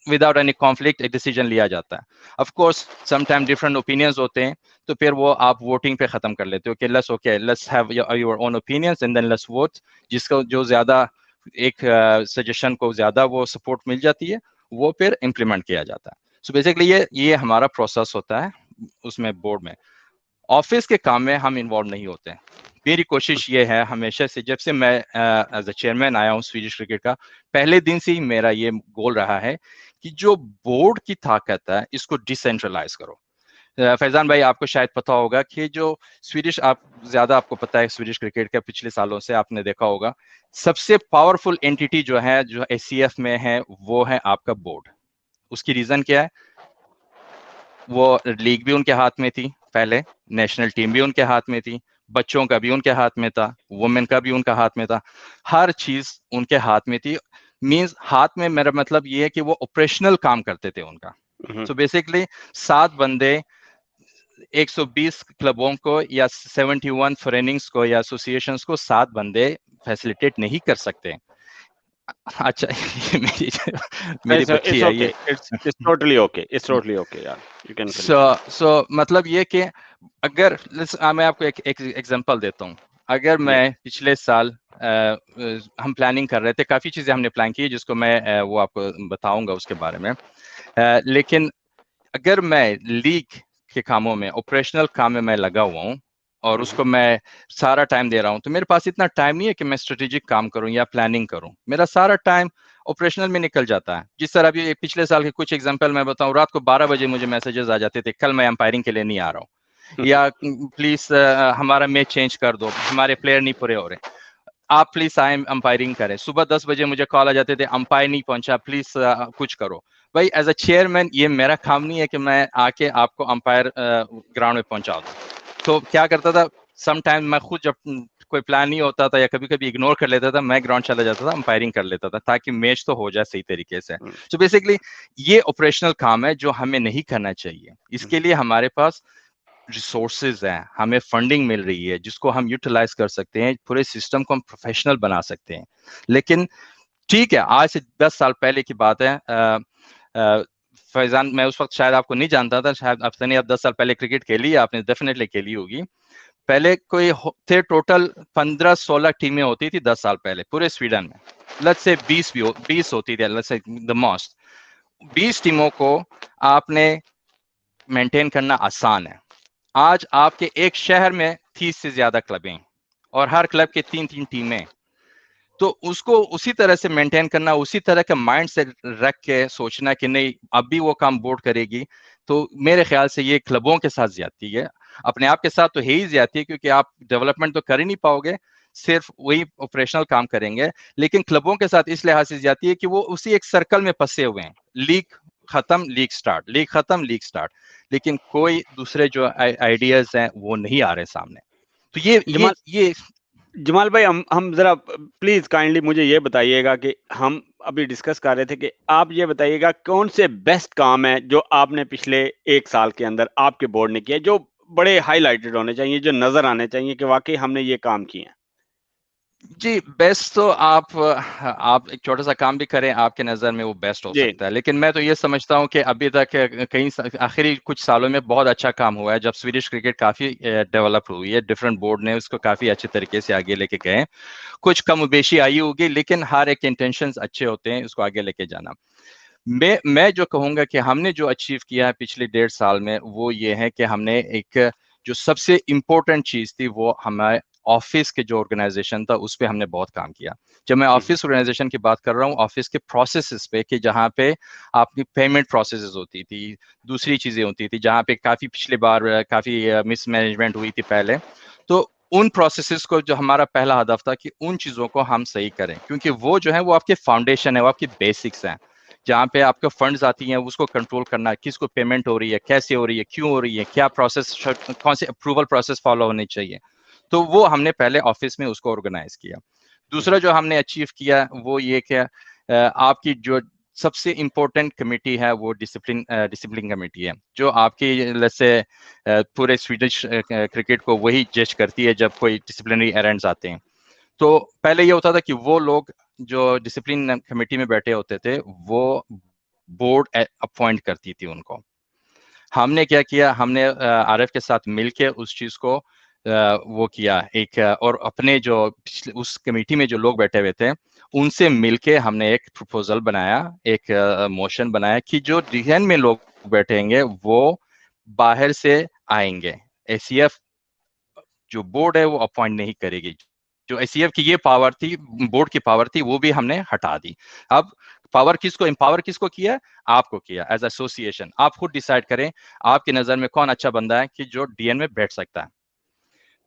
وداؤٹ اینی کانفلکٹ ایک ڈیسیجن لیا جاتا ہے. Of course some time different opinions ہوتے ہیں, تو پھر وہ آپ ووٹنگ پہ ختم کر لیتے ہو کہ let's have your own opinions and then let's vote. جس کو جو زیادہ ایک سجیشن کو زیادہ وہ سپورٹ مل جاتی ہے وہ پھر امپلیمنٹ کیا جاتا ہے. سو بیسکلی یہ ہمارا پروسیس ہوتا ہے اس میں بورڈ میں. آفس کے کام میں ہم انوالو نہیں ہوتے. میری کوشش یہ ہے ہمیشہ سے, جب سے میں ایز اے چیئرمین آیا ہوں سویڈش کرکٹ کا, پہلے دن سے ہی میرا یہ گول رہا ہے کہ جو بورڈ کی طاقت ہے اس کو ڈیسینٹرلائز کرو. فیضان بھائی آپ کو شاید پتا ہوگا کہ جو سویڈش, آپ کو پتا ہے سویڈش کرکٹ کے پچھلے سالوں سے آپ نے دیکھا ہوگا, سب سے پاورفل اینٹی جو ہے جو ایس سی ایف میں ہے وہ ہے آپ کا بورڈ. اس کی ریزن کیا ہے؟ وہ لیگ بھی ان کے ہاتھ میں تھی پہلے, نیشنل ٹیم بھی ان کے ہاتھ میں تھی, بچوں کا بھی ان کے ہاتھ میں تھا, وومن کا بھی ان کا ہاتھ میں تھا, ہر چیز ان کے ہاتھ میں تھی. مینز ہاتھ میں میرا مطلب یہ ہے کہ وہ آپریشنل کام کرتے تھے ان کا. سو بیسکلی 7 بندے 120 کلبوں کو یا 71 فریننگز کو یا ایسوسیشنز کو 7 بندے فیسیلیٹیٹ نہیں کر سکتے. اچھا میری بچی ہے یہ. سو مطلب یہ کہ اگر میں آپ کو ایک ایگزامپل دیتا ہوں. اگر میں پچھلے سال ہم پلاننگ کر رہے تھے, کافی چیزیں ہم نے پلان کی جس کو میں وہ آپ کو بتاؤں گا اس کے بارے میں, لیکن اگر میں لیگ کے کاموں میں, آپریشنل کام میں لگا ہوا ہوں اور اس کو میں سارا ٹائم دے رہا ہوں, تو میرے پاس اتنا ٹائم نہیں ہے کہ میں اسٹریٹجک کام کروں یا پلاننگ کروں. میرا سارا ٹائم آپریشنل میں نکل جاتا ہے. جس طرح ابھی پچھلے سال کے کچھ ایگزامپل میں بتاؤں, رات کو 12 بجے مجھے میسیجز آ جاتے تھے کل میں امپائرنگ کے لیے نہیں آ رہا ہوں, یا پلیز ہمارا میچ چینج کر دو, ہمارے پلیئر نہیں پورے ہو رہے, آپ پلیز آئیں امپائرنگ کریں. صبح 10 بجے مجھے کال آ جاتے تھے امپائر نہیں پہنچا, پلیز کچھ کرو. بھائی ایز اے چیئرمین یہ میرا کام نہیں ہے کہ میں آ کے آپ کو امپائر گراؤنڈ میں پہنچا دوں. تو کیا کرتا تھا, سم ٹائم میں خود جب کوئی پلان نہیں ہوتا تھا یا کبھی کبھی اگنور کر لیتا تھا, میں گراؤنڈ چلا جاتا تھا, امپائرنگ کر لیتا تھا تاکہ میچ تو ہو جائے صحیح طریقے سے. سو بیسکلی یہ آپریشنل کام ہے جو ہمیں نہیں کرنا چاہیے. اس کے لیے ہمارے پاس ریسورسز ہیں, ہمیں فنڈنگ مل رہی ہے جس کو ہم یوٹیلائز کر سکتے ہیں, پورے سسٹم کو ہم پروفیشنل بنا سکتے ہیں. لیکن ٹھیک ہے, آج سے 10 سال پہلے کی بات ہے. فیضان, میں اس وقت شاید آپ کو نہیں جانتا تھا, شاید آپ 10 سال پہلے کرکٹ کھیلی, آپ نے ڈیفینیٹلی کھیلی ہوگی. پہلے کوئی تھے ٹوٹل 15-16 ٹیمیں ہوتی تھی 10 سال پہلے پورے سویڈن میں. لیٹس سے 20 ہوتی تھی, لیٹس سے دی موسٹ. 20 ٹیموں کو آپ نے مینٹین کرنا آسان ہے. آج آپ کے ایک شہر میں 30 سے زیادہ کلبیں اور ہر کلب کے 3 ٹیمیں, تو اس کو اسی طرح سے مینٹین کرنا, اسی طرح کا مائنڈ سے رکھ کے سوچنا کہ نہیں اب بھی وہ کام بورڈ کرے گی, تو میرے خیال سے یہ کلبوں کے ساتھ زیادتی ہے. اپنے آپ کے ساتھ تو ہے ہی زیادتی ہے, کیونکہ آپ ڈیولپمنٹ تو کر ہی نہیں پاؤ گے, صرف وہی آپریشنل کام کریں گے. لیکن کلبوں کے ساتھ اس لحاظ سے زیادتی ہے کہ وہ اسی ایک سرکل میں پھنسے ہوئے ہیں, لیگ ختم لیگ سٹارٹ, لیگ ختم لیگ سٹارٹ, لیکن کوئی دوسرے جو آئیڈیاز ہیں وہ نہیں آ رہے سامنے. تو یہ جمال بھائی, ہم ذرا پلیز کائنڈلی مجھے یہ بتائیے گا کہ ہم ابھی ڈسکس کر رہے تھے کہ آپ یہ بتائیے گا کون سے بیسٹ کام ہیں جو آپ نے پچھلے 1 سال کے اندر آپ کے بورڈ نے کیا, جو بڑے ہائی لائٹڈ ہونے چاہیے, جو نظر آنے چاہیے کہ واقعی ہم نے یہ کام کیے ہیں. جی بیسٹ تو آپ ایک چھوٹا سا کام بھی کریں, آپ کے نظر میں وہ بیسٹ ہو سکتا ہے. لیکن میں تو یہ سمجھتا ہوں کہ ابھی تک کئی آخری کچھ سالوں میں بہت اچھا کام ہوا ہے, جب سویڈش کرکٹ کافی ڈیولپ ہوئی ہے, ڈفرینٹ بورڈ نے اس کو کافی اچھے طریقے سے آگے لے کے گئے. کچھ کم و بیشی آئی ہوگی, لیکن ہر ایک انٹینشنز اچھے ہوتے ہیں اس کو آگے لے کے جانا. میں جو کہوں گا کہ ہم نے جو اچیو کیا ہے پچھلے 1.5 سال میں, وہ یہ ہے کہ ہم نے ایک جو سب سے امپورٹنٹ چیز تھی وہ ہمیں آفس کے جو آرگنائزیشن تھا اس پہ ہم نے بہت کام کیا. جب میں آفس آرگنائزیشن کی بات کر رہا ہوں, آفس کے پروسیسز پہ, کہ جہاں پہ آپ کی پیمنٹ پروسیسز ہوتی تھی, دوسری چیزیں ہوتی تھی, جہاں پہ کافی پچھلے بار کافی مس مینجمنٹ ہوئی تھی پہلے, تو ان پروسیسز کو جو ہمارا پہلا ہدف تھا کہ ان چیزوں کو ہم صحیح کریں, کیونکہ وہ جو ہے وہ آپ کے فاؤنڈیشن ہے, وہ آپ کی بیسکس ہیں, جہاں پہ آپ کو فنڈز آتی ہیں اس کو کنٹرول کرنا, کس کو پیمنٹ ہو رہی ہے, کیسے ہو رہی ہے, کیوں ہو رہی ہے, کیا پروسیس, کون سے اپروول پروسیس فالو ہونے چاہیے. تو وہ ہم نے پہلے آفس میں اس کو آرگنائز کیا. دوسرا جو ہم نے اچیو کیا وہ یہ کہ آپ کی جو سب سے امپورٹنٹ کمیٹی ہے وہ ڈسپلن کمیٹی ہے, جو آپ کی جیسے پورے سویڈش کرکٹ کو وہی جج کرتی ہے جب کوئی ڈسپلنری ایرنٹس آتے ہیں. تو پہلے یہ ہوتا تھا کہ وہ لوگ جو ڈسپلن کمیٹی میں بیٹھے ہوتے تھے وہ بورڈ اپوائنٹ کرتی تھی ان کو. ہم نے کیا کیا, ہم نے آر ایف کے ساتھ مل کے اس چیز کو وہ کیا ایک, اور اپنے جو اس کمیٹی میں جو لوگ بیٹھے ہوئے تھے ان سے مل کے ہم نے ایک پروپوزل بنایا, ایک موشن بنایا کہ جو ڈیزائن میں لوگ بیٹھیں گے وہ باہر سے آئیں گے, اے سی ایف جو بورڈ ہے وہ اپوائنٹ نہیں کرے گی. جو اے سی ایف کی یہ پاور تھی, بورڈ کی پاور تھی, وہ بھی ہم نے ہٹا دی. اب پاور کس کو, امپاور کس کو کیا, آپ کو کیا ایز ایسوسیشن. آپ خود ڈیسائیڈ کریں آپ کی نظر میں کون اچھا بندہ ہے کہ جو ڈی این میں بیٹھ سکتا ہے.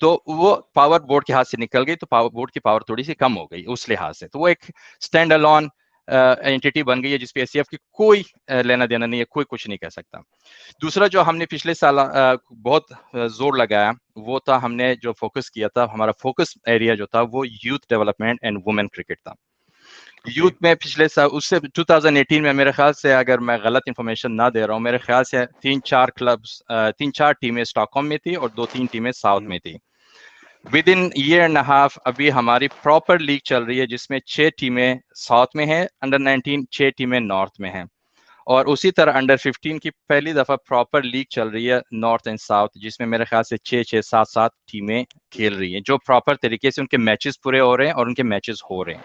تو وہ پاور بورڈ کے ہاتھ سے نکل گئی, تو پاور بورڈ کی پاور تھوڑی سی کم ہو گئی اس لحاظ سے. تو وہ ایک اسٹینڈ الون اینٹی بن گئی ہے جس پہ اے سی ایف کی کوئی لینا دینا نہیں ہے, کوئی کچھ نہیں کہہ سکتا. دوسرا جو ہم نے پچھلے سال بہت زور لگایا وہ تھا, ہم نے جو فوکس کیا تھا, ہمارا فوکس ایریا جو تھا وہ youth development and women cricket تھا. یوتھ میں پچھلے سال اس سے 2018 میں میرے خیال سے, اگر میں غلط انفارمیشن نہ دے رہا ہوں, میرے خیال سے 3-4 ٹیمیں اسٹاک ہوم میں تھی اور 2-3 ٹیمیں ساؤتھ میں تھی. Within year and half ابھی ہماری پراپر لیگ چل رہی ہے جس میں 6 ٹیمیں ساؤتھ میں ہیں انڈر 19, 6 ٹیمیں نارتھ میں ہیں, اور اسی طرح انڈر 15 کی پہلی دفعہ پراپر لیگ چل رہی ہے نارتھ اینڈ ساؤتھ, جس میں میرے خیال سے 6-7 ٹیمیں کھیل رہی ہیں, جو پراپر طریقے سے ان کے میچز پورے ہو رہے ہیں اور ان کے میچز ہو رہے ہیں.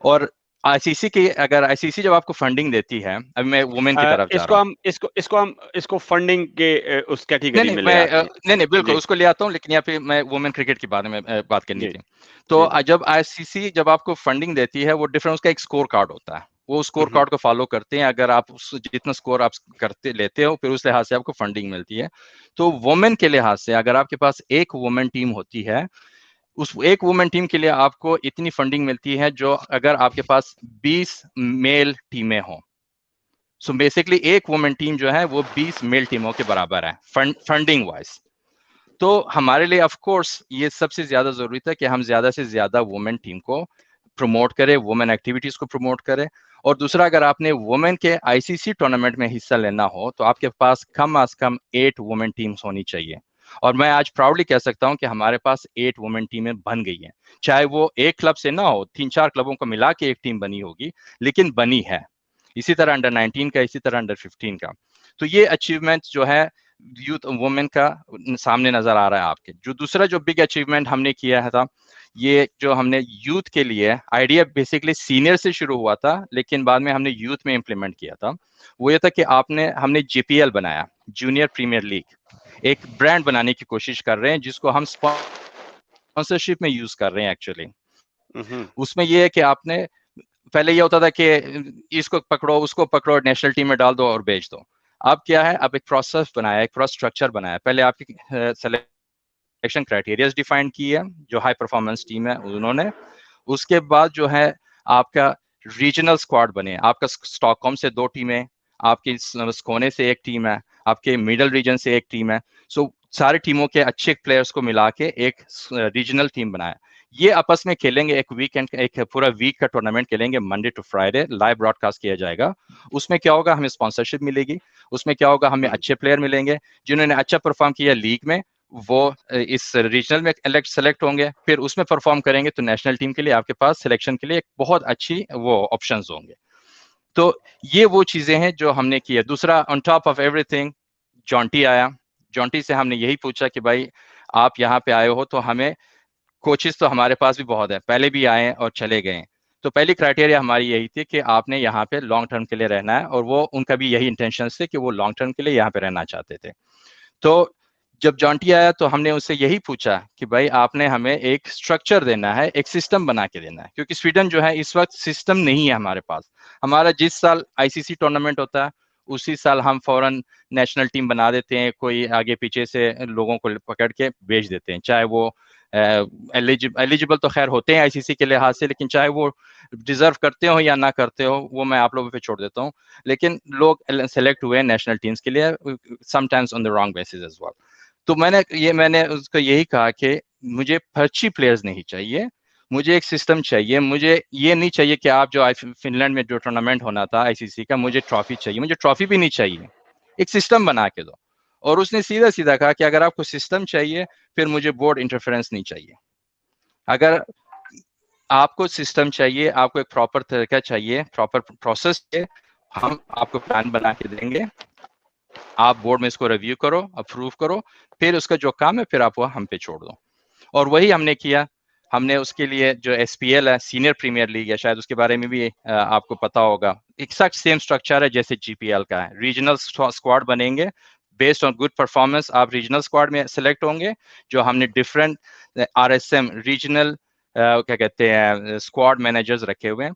اور آئی سی سی کی, اگر آئی سی سی جب آپ کو فنڈنگ دیتی ہے, ابھی میں وومن کی طرف جا رہا ہوں, اس کو فنڈنگ کے اس کیٹیگری میں لے آتے ہیں. نہیں بالکل اس کو لے آتا ہوں, لیکن یہاں پہ میں وومن کرکٹ کے بارے میں بات کرنی تھی. تو جب آئی سی سی جب آپ کو فنڈنگ دیتی ہے وہ ڈفرنٹ, اس کا ایک اسکور کارڈ ہوتا ہے, وہ اسکور کارڈ کو فالو کرتے ہیں. اگر آپ جتنا اسکور آپ کرتے لیتے ہو پھر اس لحاظ سے آپ کو فنڈنگ ملتی ہے. تو وومن کے لحاظ سے اگر آپ کے پاس ایک وومن ٹیم ہوتی ہے, اس ایک وومن ٹیم کے لیے آپ کو اتنی فنڈنگ ملتی ہے جو اگر آپ کے پاس 20 میل ٹیمیں ہوں. سو بیسکلی ایک وومن ٹیم جو ہے وہ 20 میل ٹیموں کے برابر ہے فنڈنگ وائز. تو ہمارے لیے آف کورس یہ سب سے زیادہ ضروری تھا کہ ہم زیادہ سے زیادہ وومن ٹیم کو پروموٹ کرے, وومن ایکٹیویٹیز کو پروموٹ کرے. اور دوسرا, اگر آپ نے وومن کے آئی سی سی ٹورنامنٹ میں حصہ لینا ہو تو آپ کے پاس کم از کم 8 وومن ٹیمز ہونی چاہیے. اور میں آج پراؤڈلی کہہ سکتا ہوں کہ ہمارے پاس 8 وومن ٹیمیں بن گئی ہیں, چاہے وہ ایک کلب سے نہ ہو, 3-4 کلبوں کو ملا کے ایک ٹیم بنی ہوگی, لیکن بنی ہے. اسی طرح انڈر 19 کا, اسی طرح انڈر 15 کا. تو یہ اچیومنٹ جو ہے یوتھ وومن کا سامنے نظر آ رہا ہے آپ کے. جو دوسرا جو بگ اچیومنٹ ہم نے کیا تھا, یہ جو ہم نے یوتھ کے لیے آئیڈیا بیسکلی سینئر سے شروع ہوا تھا, لیکن بعد میں ہم نے یوتھ میں امپلیمنٹ کیا تھا. وہ یہ تھا کہ ہم نے جے پی ایل بنایا, جونیئر پریمیئر لیگ, ایک برانڈ بنانے کی کوشش کر رہے ہیں جس کو ہم اسپانسرشپ میں یوز کر رہے ہیں ایکچولی. اس میں یہ ہے کہ آپ نے پہلے یہ ہوتا تھا کہ اس کو پکڑو, اس کو پکڑو, نیشنل ٹیم میں ڈال دو اور بیچ دو. اب کیا ہے, اب ایک پروسیس بنایا, ایک پورا اسٹرکچر بنایا. پہلے آپ کی سلیکشن کرائٹیریاز ڈیفائن کی ہے, جو ہائی پرفارمنس ٹیم ہے انہوں نے. اس کے بعد جو ہے آپ کا ریجنل اسکواڈ بنے, آپ کا اسٹاک ہوم سے 2 ٹیمیں, آپ کی سکونے سے 1 ٹیم ہے, آپ کے میڈل ریجن سے 1 ٹیم ہے. سو سارے ٹیموں کے اچھے پلیئرس کو ملا کے ایک ریجنل ٹیم بنایا. یہ آپس میں کھیلیں گے, ایک ویکینڈ, ایک پورا ویک کا ٹورنامنٹ کھیلیں گے, Monday to Friday live broadcast کیا جائے گا. اس میں کیا ہوگا, ہمیں اسپانسرشپ ملے گی. اس میں کیا ہوگا, ہمیں اچھے پلیئر ملیں گے جنہوں نے اچھا پرفارم کیا لیگ میں, وہ اس ریجنل میں سلیکٹ ہوں گے, پھر اس میں پرفارم کریں گے تو نیشنل ٹیم کے لیے آپ کے پاس سلیکشن کے لیے ایک بہت اچھی وہ آپشنز ہوں گے. تو یہ وہ چیزیں ہیں جو ہم نے کی ہے. دوسرا, on top of everything, Jonty آیا. جونٹی سے ہم نے یہی پوچھا کہ بھائی آپ یہاں پہ آئے ہو تو ہمیں کوچز تو ہمارے پاس بھی بہت ہے, پہلے بھی آئے اور چلے گئے. تو پہلی کرائٹیریا ہماری یہی تھی کہ آپ نے یہاں پہ لانگ ٹرم کے لیے رہنا ہے, اور وہ ان کا بھی یہی انٹینشن تھے کہ وہ لانگ ٹرم کے لیے یہاں پہ رہنا چاہتے تھے. تو जब जॉन्टी आया तो हमने उससे यही पूछा कि भाई आपने हमें एक स्ट्रक्चर देना है, एक सिस्टम बना के देना है, क्योंकि स्वीडन जो है इस वक्त सिस्टम नहीं है हमारे पास। हमारा जिस साल आईसीसी टूर्नामेंट होता है उसी साल हम फौरन नेशनल टीम बना देते हैं, कोई आगे पीछे से लोगों को पकड़ के भेज देते हैं, चाहे वो एलिजिबल तो खैर होते हैं आईसीसी के लिहाज से, लेकिन चाहे वो डिजर्व करते हो या ना करते हो वो मैं आप लोगों पे छोड़ देता हूँ। लेकिन लोग सेलेक्ट हुए नेशनल टीम्स के लिए sometimes on the wrong basis as well. तो मैंने उसको यही कहा कि मुझे फर्ची प्लेयर्स नहीं चाहिए, मुझे एक सिस्टम चाहिए। मुझे ये नहीं चाहिए कि आप जो फिनलैंड में जो टूर्नामेंट होना था आईसीसी का, मुझे ट्रॉफी चाहिए, मुझे ट्रॉफी भी नहीं चाहिए, एक सिस्टम बना के दो। और उसने सीधा सीधा कहा कि अगर आपको सिस्टम चाहिए फिर मुझे बोर्ड इंटरफेरेंस नहीं चाहिए। अगर आपको सिस्टम चाहिए, आपको एक प्रॉपर तरीका चाहिए, प्रॉपर प्रोसेस चाहिए, हम आपको प्लान बना के देंगे, आप बोर्ड में इसको रिव्यू करो, अप्रूव करो, फिर उसका जो काम है फिर आप वो हम पे छोड़ दो। और वही हमने किया। हमने उसके लिए जो एसपीएल है, सीनियर प्रीमियर लीग है, शायद उसके बारे में भी आपको पता होगा, एक्सैक्ट सेम स्ट्रक्चर है जैसे जीपीएल का है। रीजनल स्क्वाड बनेंगे, बेस्ड ऑन गुड परफॉर्मेंस आप रीजनल स्क्वाड में सेलेक्ट होंगे। जो हमने डिफरेंट आरएसएम रीजनल क्या कहते हैं स्क्वाड मैनेजर्स रखे हुए हैं,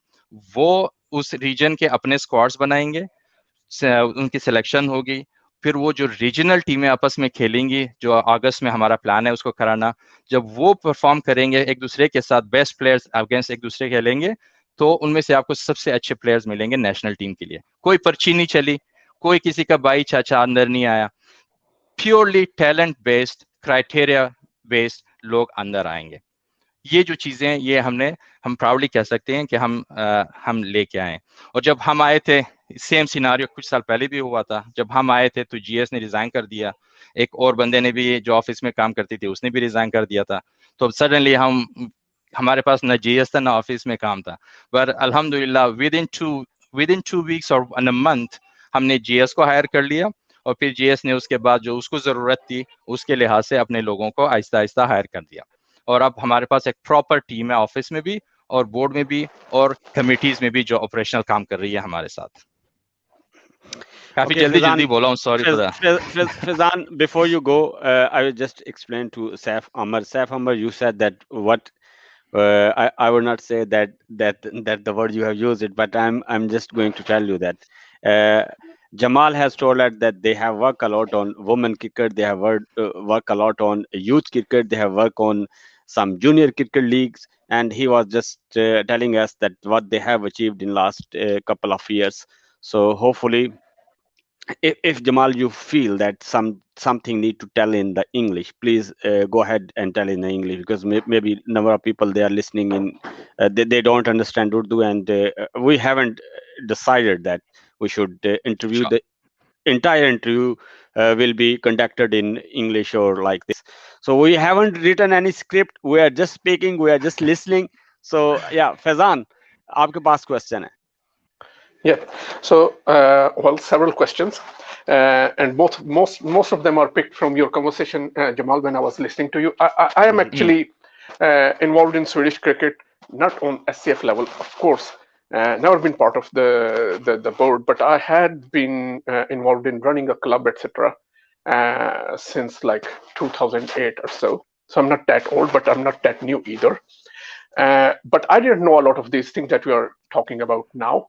वो उस रीजन के अपने स्क्वाड्स बनाएंगे, उनकी सिलेक्शन होगी, फिर वो जो रीजनल टीमें आपस में खेलेंगी, जो अगस्त में हमारा प्लान है उसको कराना, जब वो परफॉर्म करेंगे एक दूसरे के साथ, बेस्ट प्लेयर्स अगेंस्ट एक दूसरे खेलेंगे, तो उनमें से आपको सबसे अच्छे प्लेयर्स मिलेंगे नेशनल टीम के लिए। कोई पर्ची नहीं चली, कोई किसी का भाई चाचा अंदर नहीं आया, purely talent based, criteria based लोग अंदर आएंगे। ये जो चीजें ये हम प्राउडली कह सकते हैं कि हम लेके आए। और जब हम आए थे, सेम सिनारियो कुछ साल पहले भी हुआ था, जब हम आए थे तो जीएस ने रिजाइन कर दिया, एक और बंदे ने भी जो ऑफिस में काम करती थी उसने भी रिजाइन कर दिया था। तो सडनली हमारे पास ना जीएस था ना ऑफिस में काम था। पर अल्हम्दुलिल्लाह विद इन 2 वीक्स और इन अ मंथ हमने जीएस को हायर कर लिया, और फिर जीएस ने उसके बाद जो उसको जरूरत थी उसके लिहाज से अपने लोगों को आहिस्ता आहिस्ता हायर कर दिया। और अब हमारे पास एक प्रॉपर टीम है ऑफिस में भी और बोर्ड में भी और कमिटीज में भी जो ऑपरेशनल काम कर रही है हमारे साथ। काफी Okay, जल्दी बोला हूँ, sorry for that. Fizan, before you go, I will just explain to Saif Amar. Saif Amar, you said that what I would not say that the word you have used it, but I'm just going to tell you that uh, Jamal has told us that they have worked a lot on women cricket, they have worked a lot on youth cricket, they have worked on some junior cricket leagues, and he was just telling us that what they have achieved in last couple of years. So hopefully, if Jamal, you feel that something need to tell in the English, please go ahead and tell in the English, because maybe number of people they are listening in, they don't understand Urdu, and we haven't decided that we should interview Sure. the entire interview will be conducted in English or like this. So we haven't written any script, we are just speaking, we are just listening. So yeah, Faizan, आपके पास question है. Yeah. So, well, several questions, and most of them are picked from your conversation, Jamal. When I was listening to you, I am actually involved in Swedish cricket, not on SCF level, of course. Never been part of the board, but I had been involved in running a club, etc. Since like 2008 or so. So I'm not that old, but I'm not that new either. But I didn't know a lot of these things that we are talking about now.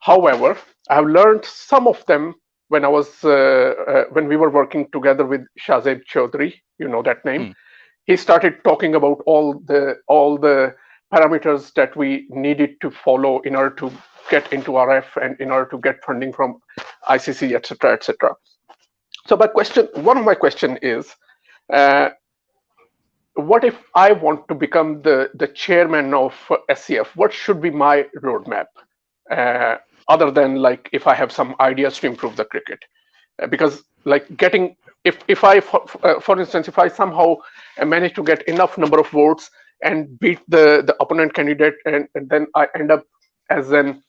However, I have learned some of them when I was when we were working together with Shazeb Chaudhry. You know that name. He started talking about all the parameters that we needed to follow in order to get into RF and in order to get funding from ICC, etc., etc. So one of my question is, what if I want to become the chairman of SCF? What should be my roadmap? Other than like if I have some ideas to improve the cricket, because like getting if I for instance if I somehow manage to get enough number of votes and beat the opponent candidate, and then I end up as an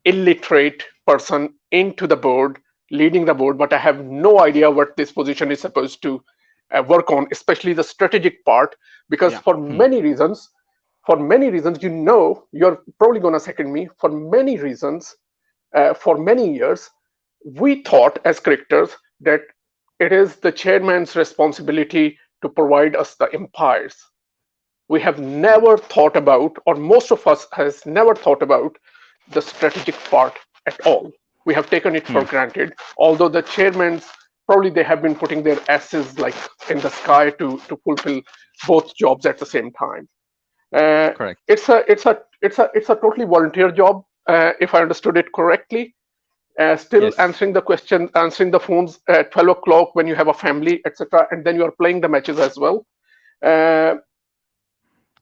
illiterate person into the board, leading the board, but I have no idea what this position is supposed to work on, especially the strategic part, because for many reasons, you're probably going to second me, for many reasons, for many years, we thought as cricketers that it is the chairman's responsibility to provide us the empires. We have never thought about, or most of us has never thought about, the strategic part at all. We have taken it for granted, although the chairmans probably they have been putting their asses like in the sky to fulfill both jobs at the same time. Correct. It's a totally volunteer job, if I understood it correctly. Still Yes. answering the question, answering the phones at 12 o'clock when you have a family, etc., and then you are playing the matches as well. Uh,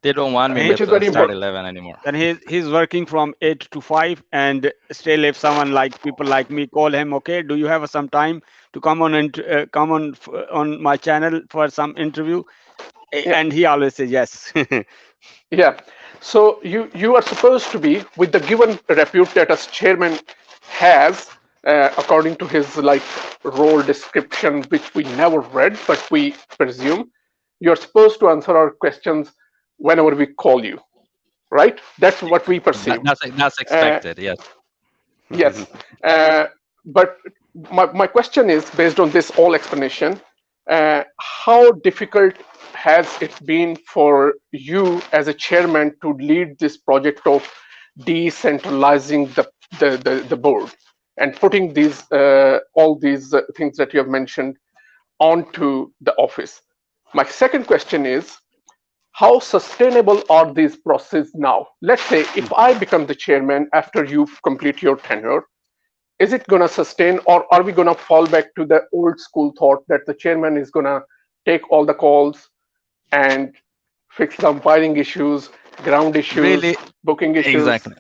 They don't want me which with is very start important. 11 anymore. And he's working from 8 to 5, and still if someone like people like me call him, okay, do you have some time to come on and come on on my channel for some interview? Yeah, And he always says yes. yeah. So you are supposed to be with the given repute that a chairman has, according to his like role description, which we never read, but we presume you're supposed to answer our questions whenever we call you, right? That's what we perceive. That's Uh, expected. Yes. yes, uh, but my question is based on this all explanation. How difficult has it been for you as a chairman to lead this project of decentralizing the board and putting these all these things that you have mentioned onto the office? My second question is, how sustainable are these processes now? Let's say if I become the chairman after you complete your tenure, is it going to sustain, or are we going to fall back to the old school thought that the chairman is going to take all the calls and fix the umpiring issues, ground issues, Really, booking issues? exactly.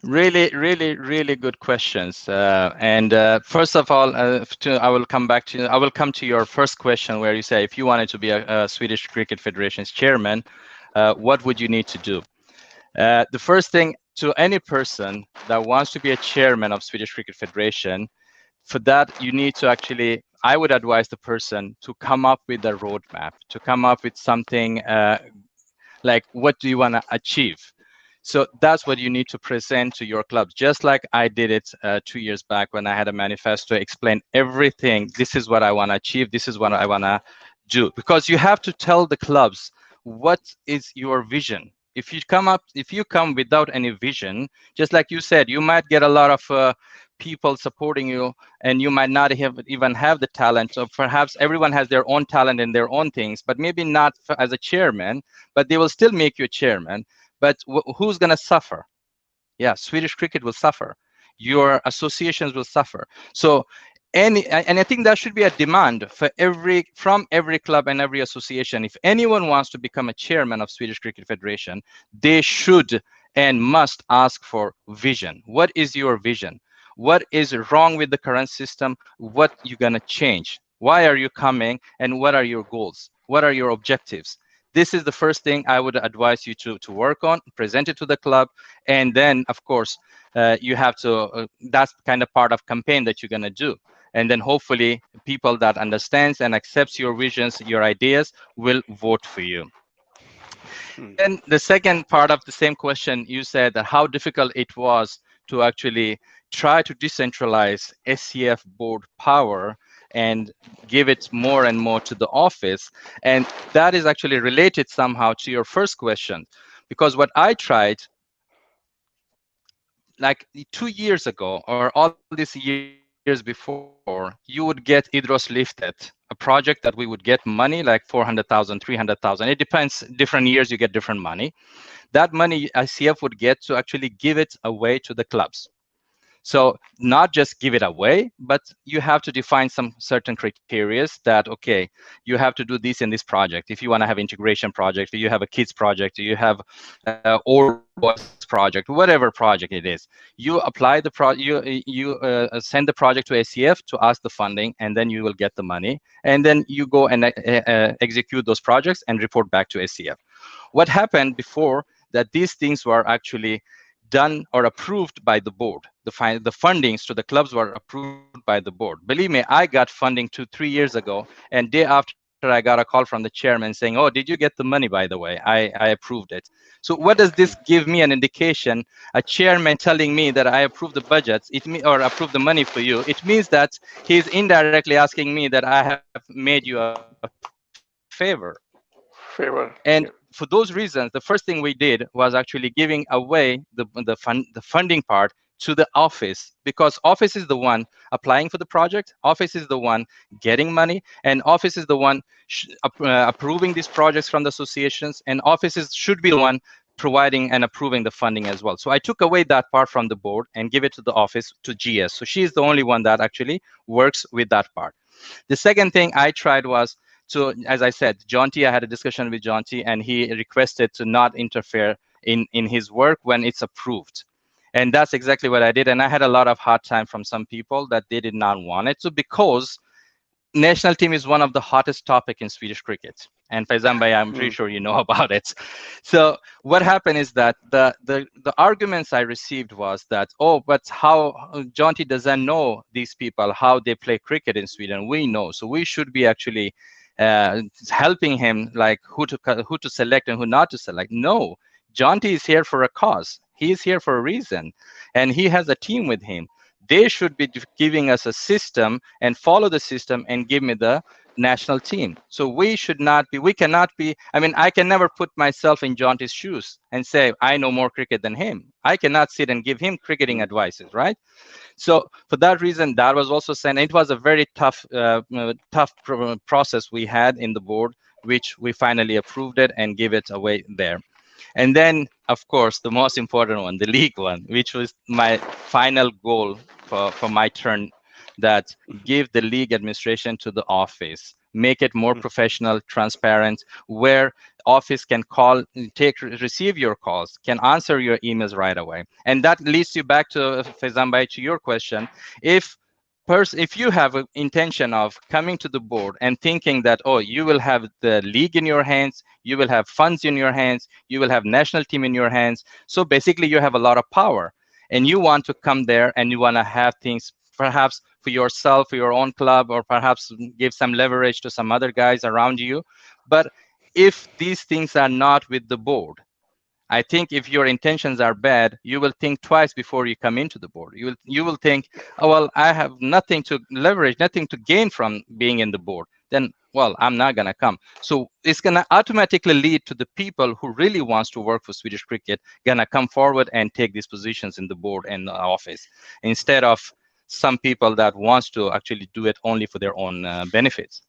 Really good questions. First of all, I will come to your first question where you say if you wanted to be a Swedish Cricket Federation's chairman, what would you need to do? The first thing, to any person that wants to be a chairman of Swedish Cricket Federation, for that you need to actually, I would advise the person to come up with a roadmap, to come up with something like what do you want to achieve. So that's what you need to present to your clubs, just like I did it 2 years back when I had a manifesto, explain everything. This is what I want to achieve. This is what I want to do. Because you have to tell the clubs what is your vision. If you come without any vision, just like you said, you might get a lot of people supporting you, and you might not even have the talent. So perhaps everyone has their own talent and their own things, but maybe not as a chairman, but they will still make you a chairman. But who's going to suffer? Yeah, Swedish cricket will suffer. Your associations will suffer. So and I think that should be a demand from every club and every association. If anyone wants to become a chairman of Swedish Cricket Federation, they should and must ask for vision. What is your vision? What is wrong with the current system? What you're going to change? Why are you coming? And what are your goals? What are your objectives? This is the first thing I would advise you to work on, present it to the club, and then, of course, you have to, that's kind of part of campaign that you're going to do. And then hopefully people that understands and accepts your visions, your ideas, will vote for you. Then the second part of the same question, you said that how difficult it was to actually try to decentralize SCF board power and give it more and more to the office. And that is actually related somehow to your first question, because what I tried like 2 years ago, or all these years before, you would get Idros Liftet, a project that we would get money like 400,000, 300,000. It depends, different years you get different money. That money ICF would get to actually give it away to the clubs. So not just give it away, but you have to define some certain criteria that, okay, you have to do this in this project. If you want to have integration project, if you have a kids project, you have old boys project, whatever project it is, you apply the send the project to ACF to ask the funding, and then you will get the money. And then you go and execute those projects and report back to ACF. What happened before that these things were actually done or approved by the board. The fundings to the clubs were approved by the board. Believe me, I got funding 2-3 years ago, and day after I got a call from the chairman saying, "Oh, did you get the money, by the way? I approved it." So what does this give me an indication? A chairman telling me that I approve the budgets, or approve the money for you. It means that he's indirectly asking me that I have made you a favor. And Favor. for Yeah. those reasons, the first thing we did was actually giving away the funding part to the office, because office is the one applying for the project, office is the one getting money, and office is the one approving these projects from the associations, and offices should be the one providing and approving the funding as well. So I took away that part from the board and give it to the office, to GS. So she is the only one that actually works with that part. The second thing I tried was, so as I said, John T, I had a discussion with John T, and he requested to not interfere in his work when it's approved. And that's exactly what I did. And I had a lot of hard time from some people that they did not want it. So because national team is one of the hottest topic in Swedish cricket. And Faizan Bhai, I'm pretty sure you know about it. So what happened is that the arguments I received was that, oh, but how John T doesn't know these people, how they play cricket in Sweden. We know. So we should be actually helping him, like who to select and who not to select. No, John T is here for a cause. He is here for a reason. And he has a team with him. They should be giving us a system and follow the system and give me the national team. So we cannot be, I mean, I can never put myself in John T's shoes and say, I know more cricket than him. I cannot sit and give him cricketing advices, right? So for that reason, that was also sent. It was a very tough process we had in the board, which we finally approved it and give it away there. And then, of course, the most important one, the league one, which was my final goal for my turn, that give the league administration to the office, make it more professional, transparent, where office can call, receive your calls, can answer your emails right away. And that leads you back to, Faizan Bhai, to your question. If you have an intention of coming to the board and thinking that, oh, you will have the league in your hands, you will have funds in your hands, you will have national team in your hands, so basically you have a lot of power, and you want to come there and you want to have things perhaps for yourself, for your own club, or perhaps give some leverage to some other guys around you. But if these things are not with the board, I think if your intentions are bad, you will think twice before you come into the board. You will think, oh, well, I have nothing to leverage, nothing to gain from being in the board. Then, well, I'm not going to come. So it's going to automatically lead to the people who really wants to work for Swedish cricket going to come forward and take these positions in the board and the office, instead of some people that wants to actually do it only for their own benefits.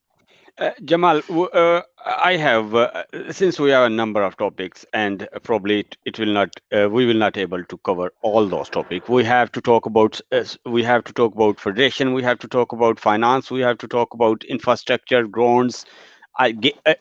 Jamal, I have, since we have a number of topics, and probably it will not, we will not able to cover all those topics. We have to talk about, federation, we have to talk about finance, we have to talk about infrastructure, grounds,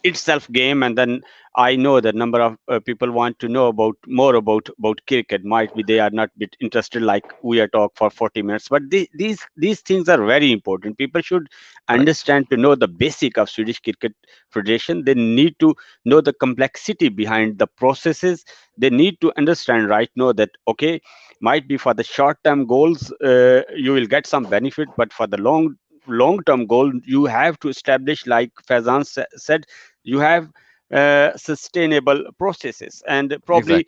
itself game, and then I know that number of people want to know more about cricket. Might be they are not bit interested like we are talk for 40 minutes, but these things are very important. People should understand to know the basic of Swedish Cricket Federation. They need to know the complexity behind the processes. They need to understand right now that, okay, might be for the short term goals you will get some benefit, but for the long-term goal, you have to establish, like Faizan said, you have sustainable processes, and probably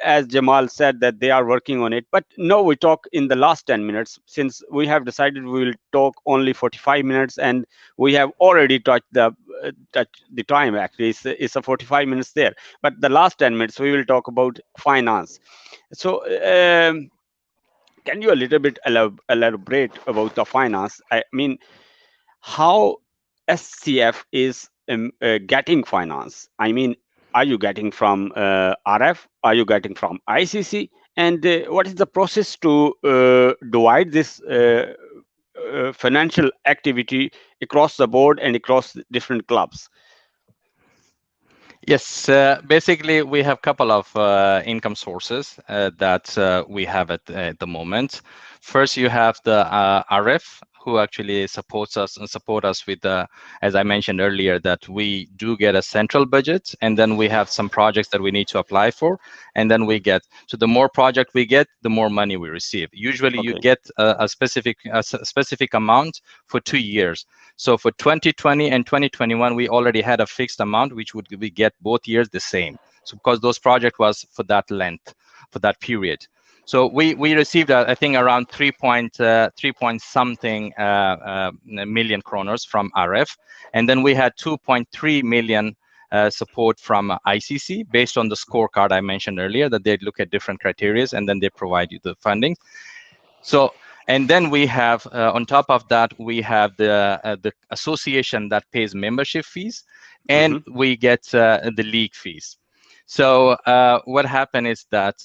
as Jamal said that they are working on it. But no, we talk in the last 10 minutes, since we have decided we will talk only 45 minutes, and we have already touched the time. Actually, it's a 45 minutes there, but the last 10 minutes we will talk about finance. So can you a little bit elaborate about the finance? I mean, how SCF is getting finance? I mean, are you getting from RF? Are you getting from ICC? And what is the process to divide this financial activity across the board and across different clubs? Yes, basically we have a couple of income sources that we have at the moment. First, you have the RF, who actually support us with as I mentioned earlier, that we do get a central budget, and then we have some projects that we need to apply for, and then we get, so the more project we get, the more money we receive. Usually you get a specific amount for 2 years. So for 2020 and 2021, we already had a fixed amount, which would we get both years the same. So because those project was for that length, for that period. So we received, I think, around 3 point something million kroners from RF. And then we had 2.3 million support from ICC based on the scorecard I mentioned earlier, that they look at different criteria and then they provide you the funding. So, and then we have, on top of that, we have the association that pays membership fees, and we get the league fees. So what happened is that,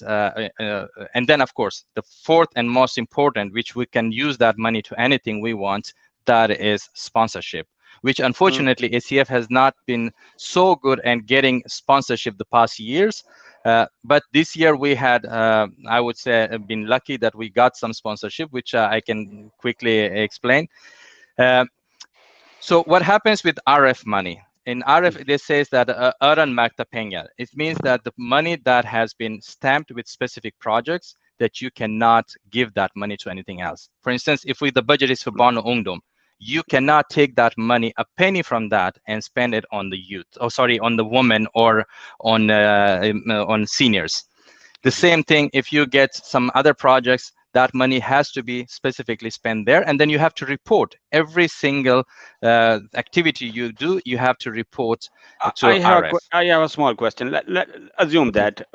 and then of course, the fourth and most important, which we can use that money to anything we want, that is sponsorship, which unfortunately ACF has not been so good at getting sponsorship the past years. But this year we had, I would say, been lucky that we got some sponsorship, which I can quickly explain. So what happens with RF money? In RF, it says that öronmärkta pengar. It means that the money that has been stamped with specific projects, that you cannot give that money to anything else. For instance, if the budget is for barn och ungdom, you cannot take that money, a penny from that, and spend it on the youth, on the women or on seniors. The same thing, if you get some other projects, that money has to be specifically spent there, and then you have to report every single activity you do. You have to report to RF. I have a small question. Let assume that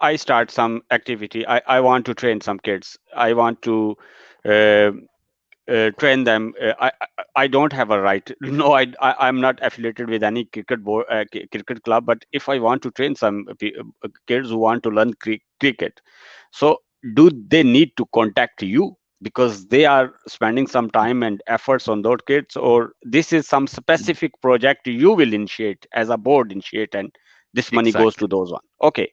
I start some activity. I want to train some kids. I want to train them. I don't have a right. No, I'm not affiliated with any cricket club. But if I want to train some kids who want to learn cricket, so do they need to contact you because they are spending some time and efforts on those kids, or this is some specific project you will initiate as a board initiate, and this money goes to those one? Okay.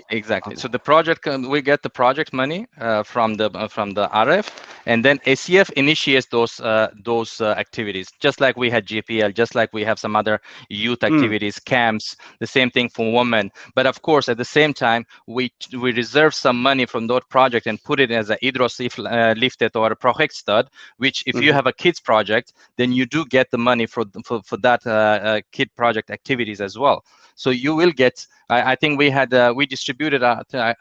Exactly. So the project, we get the project money from the RF, and then ACF initiates those activities, just like we had GPL, just like we have some other youth activities, camps. The same thing for women. But of course, at the same time, we reserve some money from that project and put it as a idrottslyftet or a projektstöd, which if you have a kids project, then you do get the money for that kid project activities as well. So you will get. I think we had we distributed I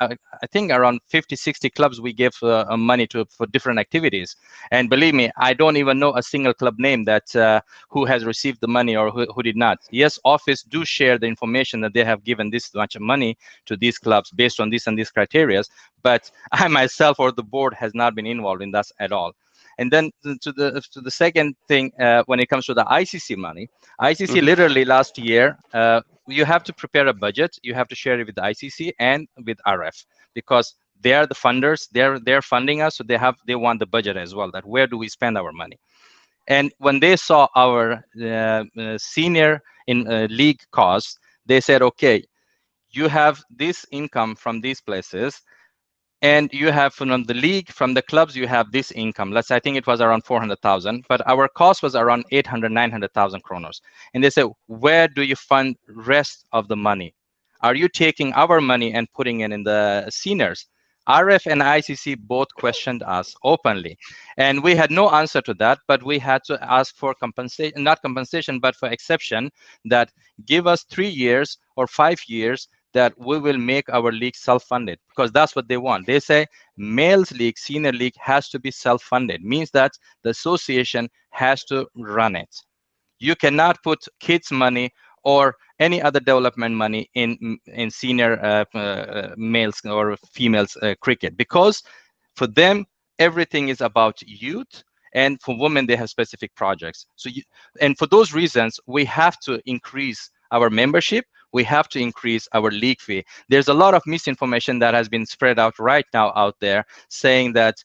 think around 50-60 clubs we gave money to for different activities, and believe me, I don't even know a single club name that who has received the money or who did not. Yes, office do share the information that they have given this much money to these clubs based on this and these criteria, but I myself or the board has not been involved in that at all. And then to the second thing, when it comes to the ICC money, ICC literally last year, you have to prepare a budget. You have to share it with the ICC and with RF, because they are the funders. They're funding us, so they want the budget as well. That where do we spend our money? And when they saw our senior in league costs, they said, okay, you have this income from these places, and you have from the league, from the clubs, you have this income. I think it was around 400,000, but our cost was around 800-900,000 kroners. And they said, where do you fund rest of the money? Are you taking our money and putting it in the seniors? RF and ICC both questioned us openly, and we had no answer to that, but we had to ask for compensation, not compensation, but for exception, that give us 3 years or 5 years that we will make our league self-funded, because that's what they want. They say males league, senior league has to be self-funded, means that the association has to run it. You cannot put kids money or any other development money in senior males or females cricket, because for them everything is about youth, and for women they have specific projects. So and for those reasons we have to increase our membership. We have to increase our league fee. There's a lot of misinformation that has been spread out right now out there, saying that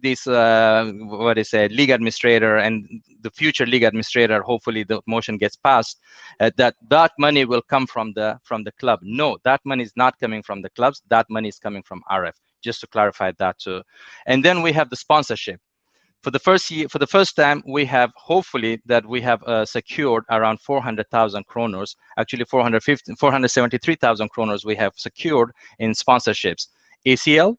this league administrator and the future league administrator, hopefully the motion gets passed, that money will come from the club. No, that money is not coming from the clubs. That money is coming from RF. Just to clarify that too. And then we have the sponsorship. For the first time, we have hopefully that we have secured around 400,000 kroners, actually 473,000 kroners we have secured in sponsorships, ACL,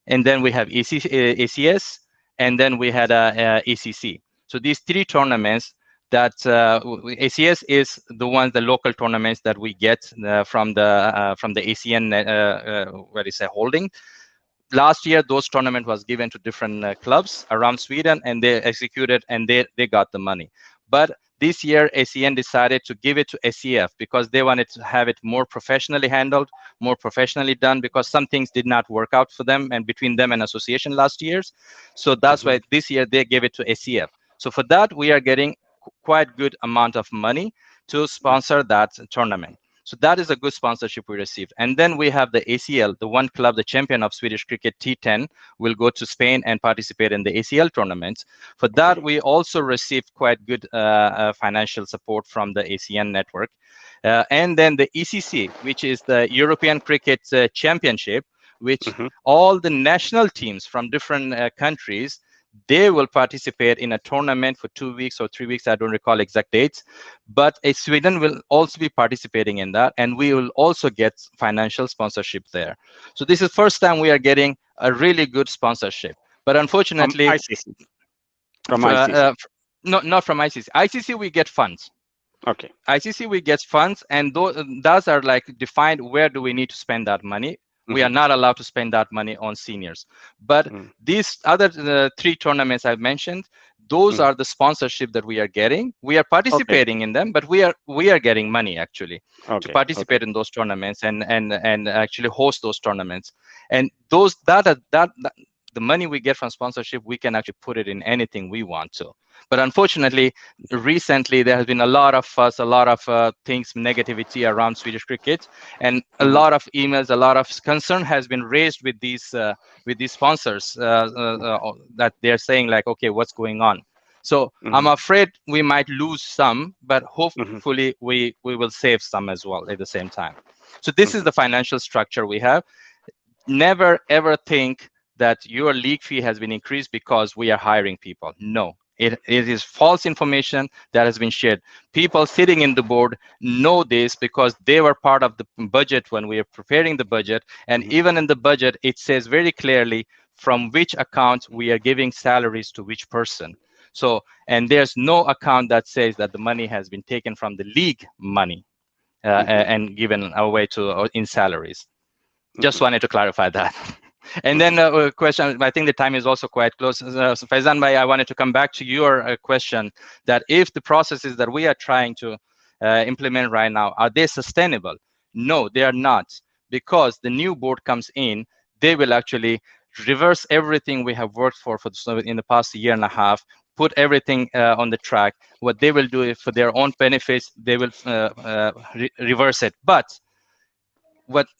and then we have ACS, and then we had ACC. So these three tournaments that ACS is the local tournaments that we get from the ACN holding. Last year, those tournament was given to different clubs around Sweden, and they executed, and they got the money. But this year, ACN decided to give it to SEF because they wanted to have it more professionally handled, more professionally done, because some things did not work out for them and between them and association last year's. So that's why this year they gave it to SEF. So for that, we are getting quite good amount of money to sponsor that tournament. So that is a good sponsorship we received. And then we have the ACL, the one club, the champion of Swedish cricket, T10, will go to Spain and participate in the ACL tournament. For that, we also received quite good financial support from the ACN network. And then the ECC, which is the European Cricket Championship, which all the national teams from different countries, they will participate in a tournament for 2 weeks or 3 weeks. I don't recall exact dates, but Sweden will also be participating in that, and we will also get financial sponsorship there. So this is the first time we are getting a really good sponsorship. But unfortunately, from ICC. Not from ICC. ICC we get funds. Okay. ICC we get funds, and those are like defined. Where do we need to spend that money? We are not allowed to spend that money on seniors. But these other three tournaments I've mentioned, those are the sponsorship that we are getting. We are participating in them, but we are getting money actually to participate in those tournaments and actually host those tournaments. And those the money we get from sponsorship, we can actually put it in anything we want to. But unfortunately, recently there has been a lot of fuss, a lot of things, negativity around Swedish cricket, and a lot of emails, a lot of concern has been raised with these sponsors that they're saying like, okay, what's going on? So I'm afraid we might lose some, but hopefully we will save some as well at the same time. So this is the financial structure we have. Never ever think that your league fee has been increased because we are hiring people. No. It is false information that has been shared. People sitting in the board know this because they were part of the budget when we are preparing the budget. And even in the budget, it says very clearly from which account we are giving salaries to which person. So, and there's no account that says that the money has been taken from the league money and given away to in salaries. Just wanted to clarify that. And then a question, I think the time is also quite close. So Faizan Bhai, I wanted to come back to your question that if the processes that we are trying to implement right now, are they sustainable? No, they are not, because the new board comes in, they will actually reverse everything we have worked for in the past year and a half, put everything on the track. What they will do is for their own benefits, they will reverse it. But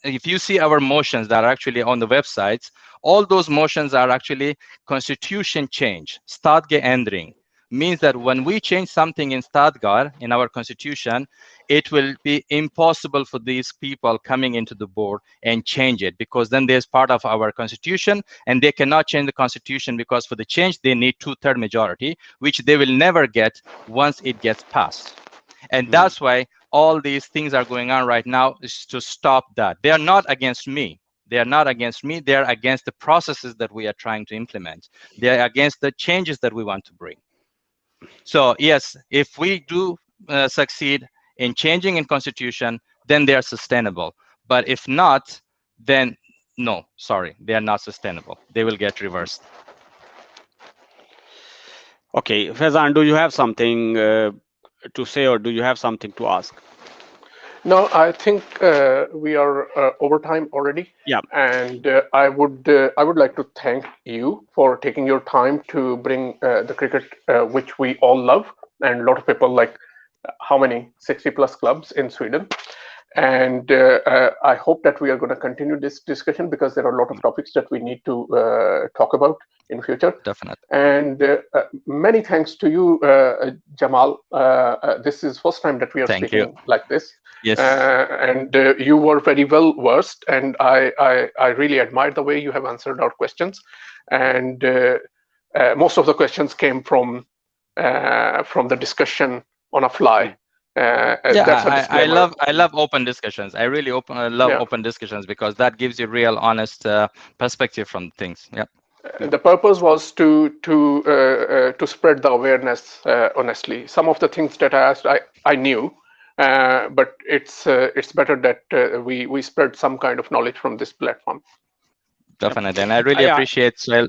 if you see our motions that are actually on the websites, all those motions are actually constitution change, stadgeändring. Means that when we change something in stadgar, in our constitution, it will be impossible for these people coming into the board and change it, because then there's part of our constitution and they cannot change the constitution, because for the change they need 2/3 majority, which they will never get once it gets passed. And that's why all these things are going on right now, is to stop that. They are not against me. They are not against me. They are against the processes that we are trying to implement. They are against the changes that we want to bring. So yes, if we do succeed in changing in constitution, then they are sustainable. But if not, then no, sorry, they are not sustainable. They will get reversed. Okay, Faizan, do you have something to say, or do you have something to ask? No, I think we are over time already. Yeah. And I would like to thank you for taking your time to bring the cricket, which we all love, and a lot of people like how many 60+ clubs in Sweden. And I hope that we are going to continue this discussion, because there are a lot of topics that we need to talk about in future. Definitely. And many thanks to you, Jamal. This is first time that we are speaking like this. Yes. And you were very well versed, and I really admire the way you have answered our questions. And most of the questions came from the discussion on a fly. That's a disclaimer. I love open discussions. I really love open discussions because that gives you real honest perspective from things. Yeah. The purpose was to spread the awareness. Honestly, some of the things that I asked, I knew, but it's better that we spread some kind of knowledge from this platform. Definitely, and I really appreciate Sohail.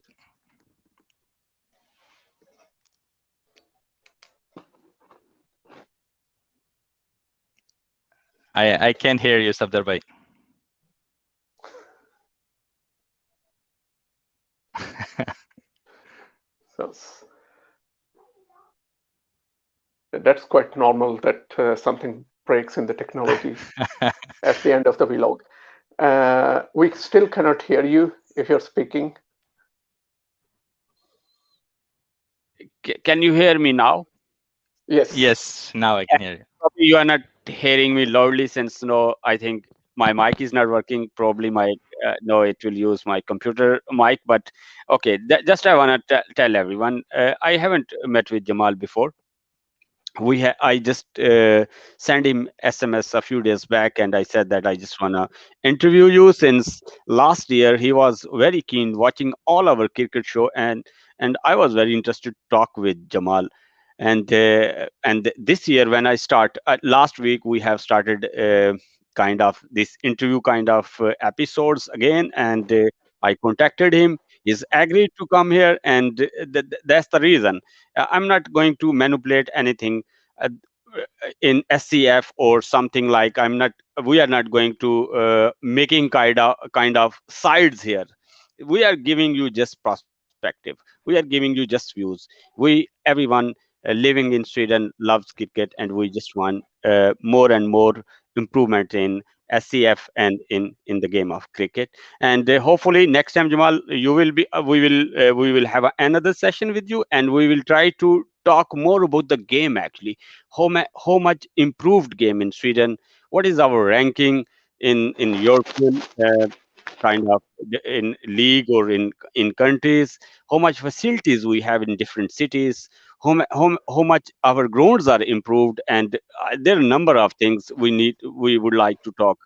I can't hear you, Safdar bhai. So that's quite normal that something breaks in the technology at the end of the vlog. We still cannot hear you if you're speaking. Can you hear me now? Yes. Yes, now I can hear you. Probably you are not hearing me loudly since I think my mic is not working. Probably my it will use my computer mic. But okay, just I want to tell everyone I haven't met with Jamal before. I just sent him SMS a few days back, and I said that I just wanna interview you since last year he was very keen watching all our cricket show, and I was very interested to talk with Jamal. And this year when I start last week we have started kind of this interview kind of episodes again, and I contacted him. He's agreed to come here, and that's the reason. I'm not going to manipulate anything uh, in SCF or something like. We are not going to making kind of sides here. We are giving you just perspective. We are giving you just views. Everyone living in Sweden loves cricket, and we just want more and more improvement in SCF and in the game of cricket. And hopefully next time, Jamal, you will be we will have another session with you, and we will try to talk more about the game actually. How much improved game in Sweden? What is our ranking in European kind of in league or in countries? How much facilities we have in different cities? How much our grounds are improved? And there are a number of things we would like to talk.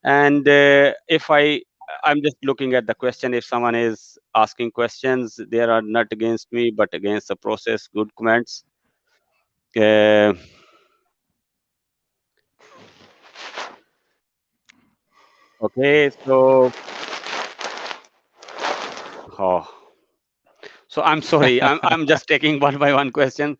And if I'm just looking at the question. If someone is asking questions, they are not against me, but against the process. Good comments. Okay, so I'm sorry. I'm just taking one by one question.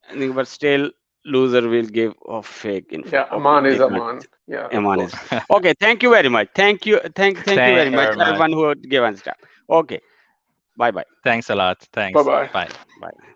I think, but still, loser will give fake info. Yeah, Aman is Aman. Yeah, Aman is. Okay, thank you very much. Thank you very much, everyone who gave us time. Okay, bye. Thanks a lot. Thanks. Bye-bye. Bye. Bye.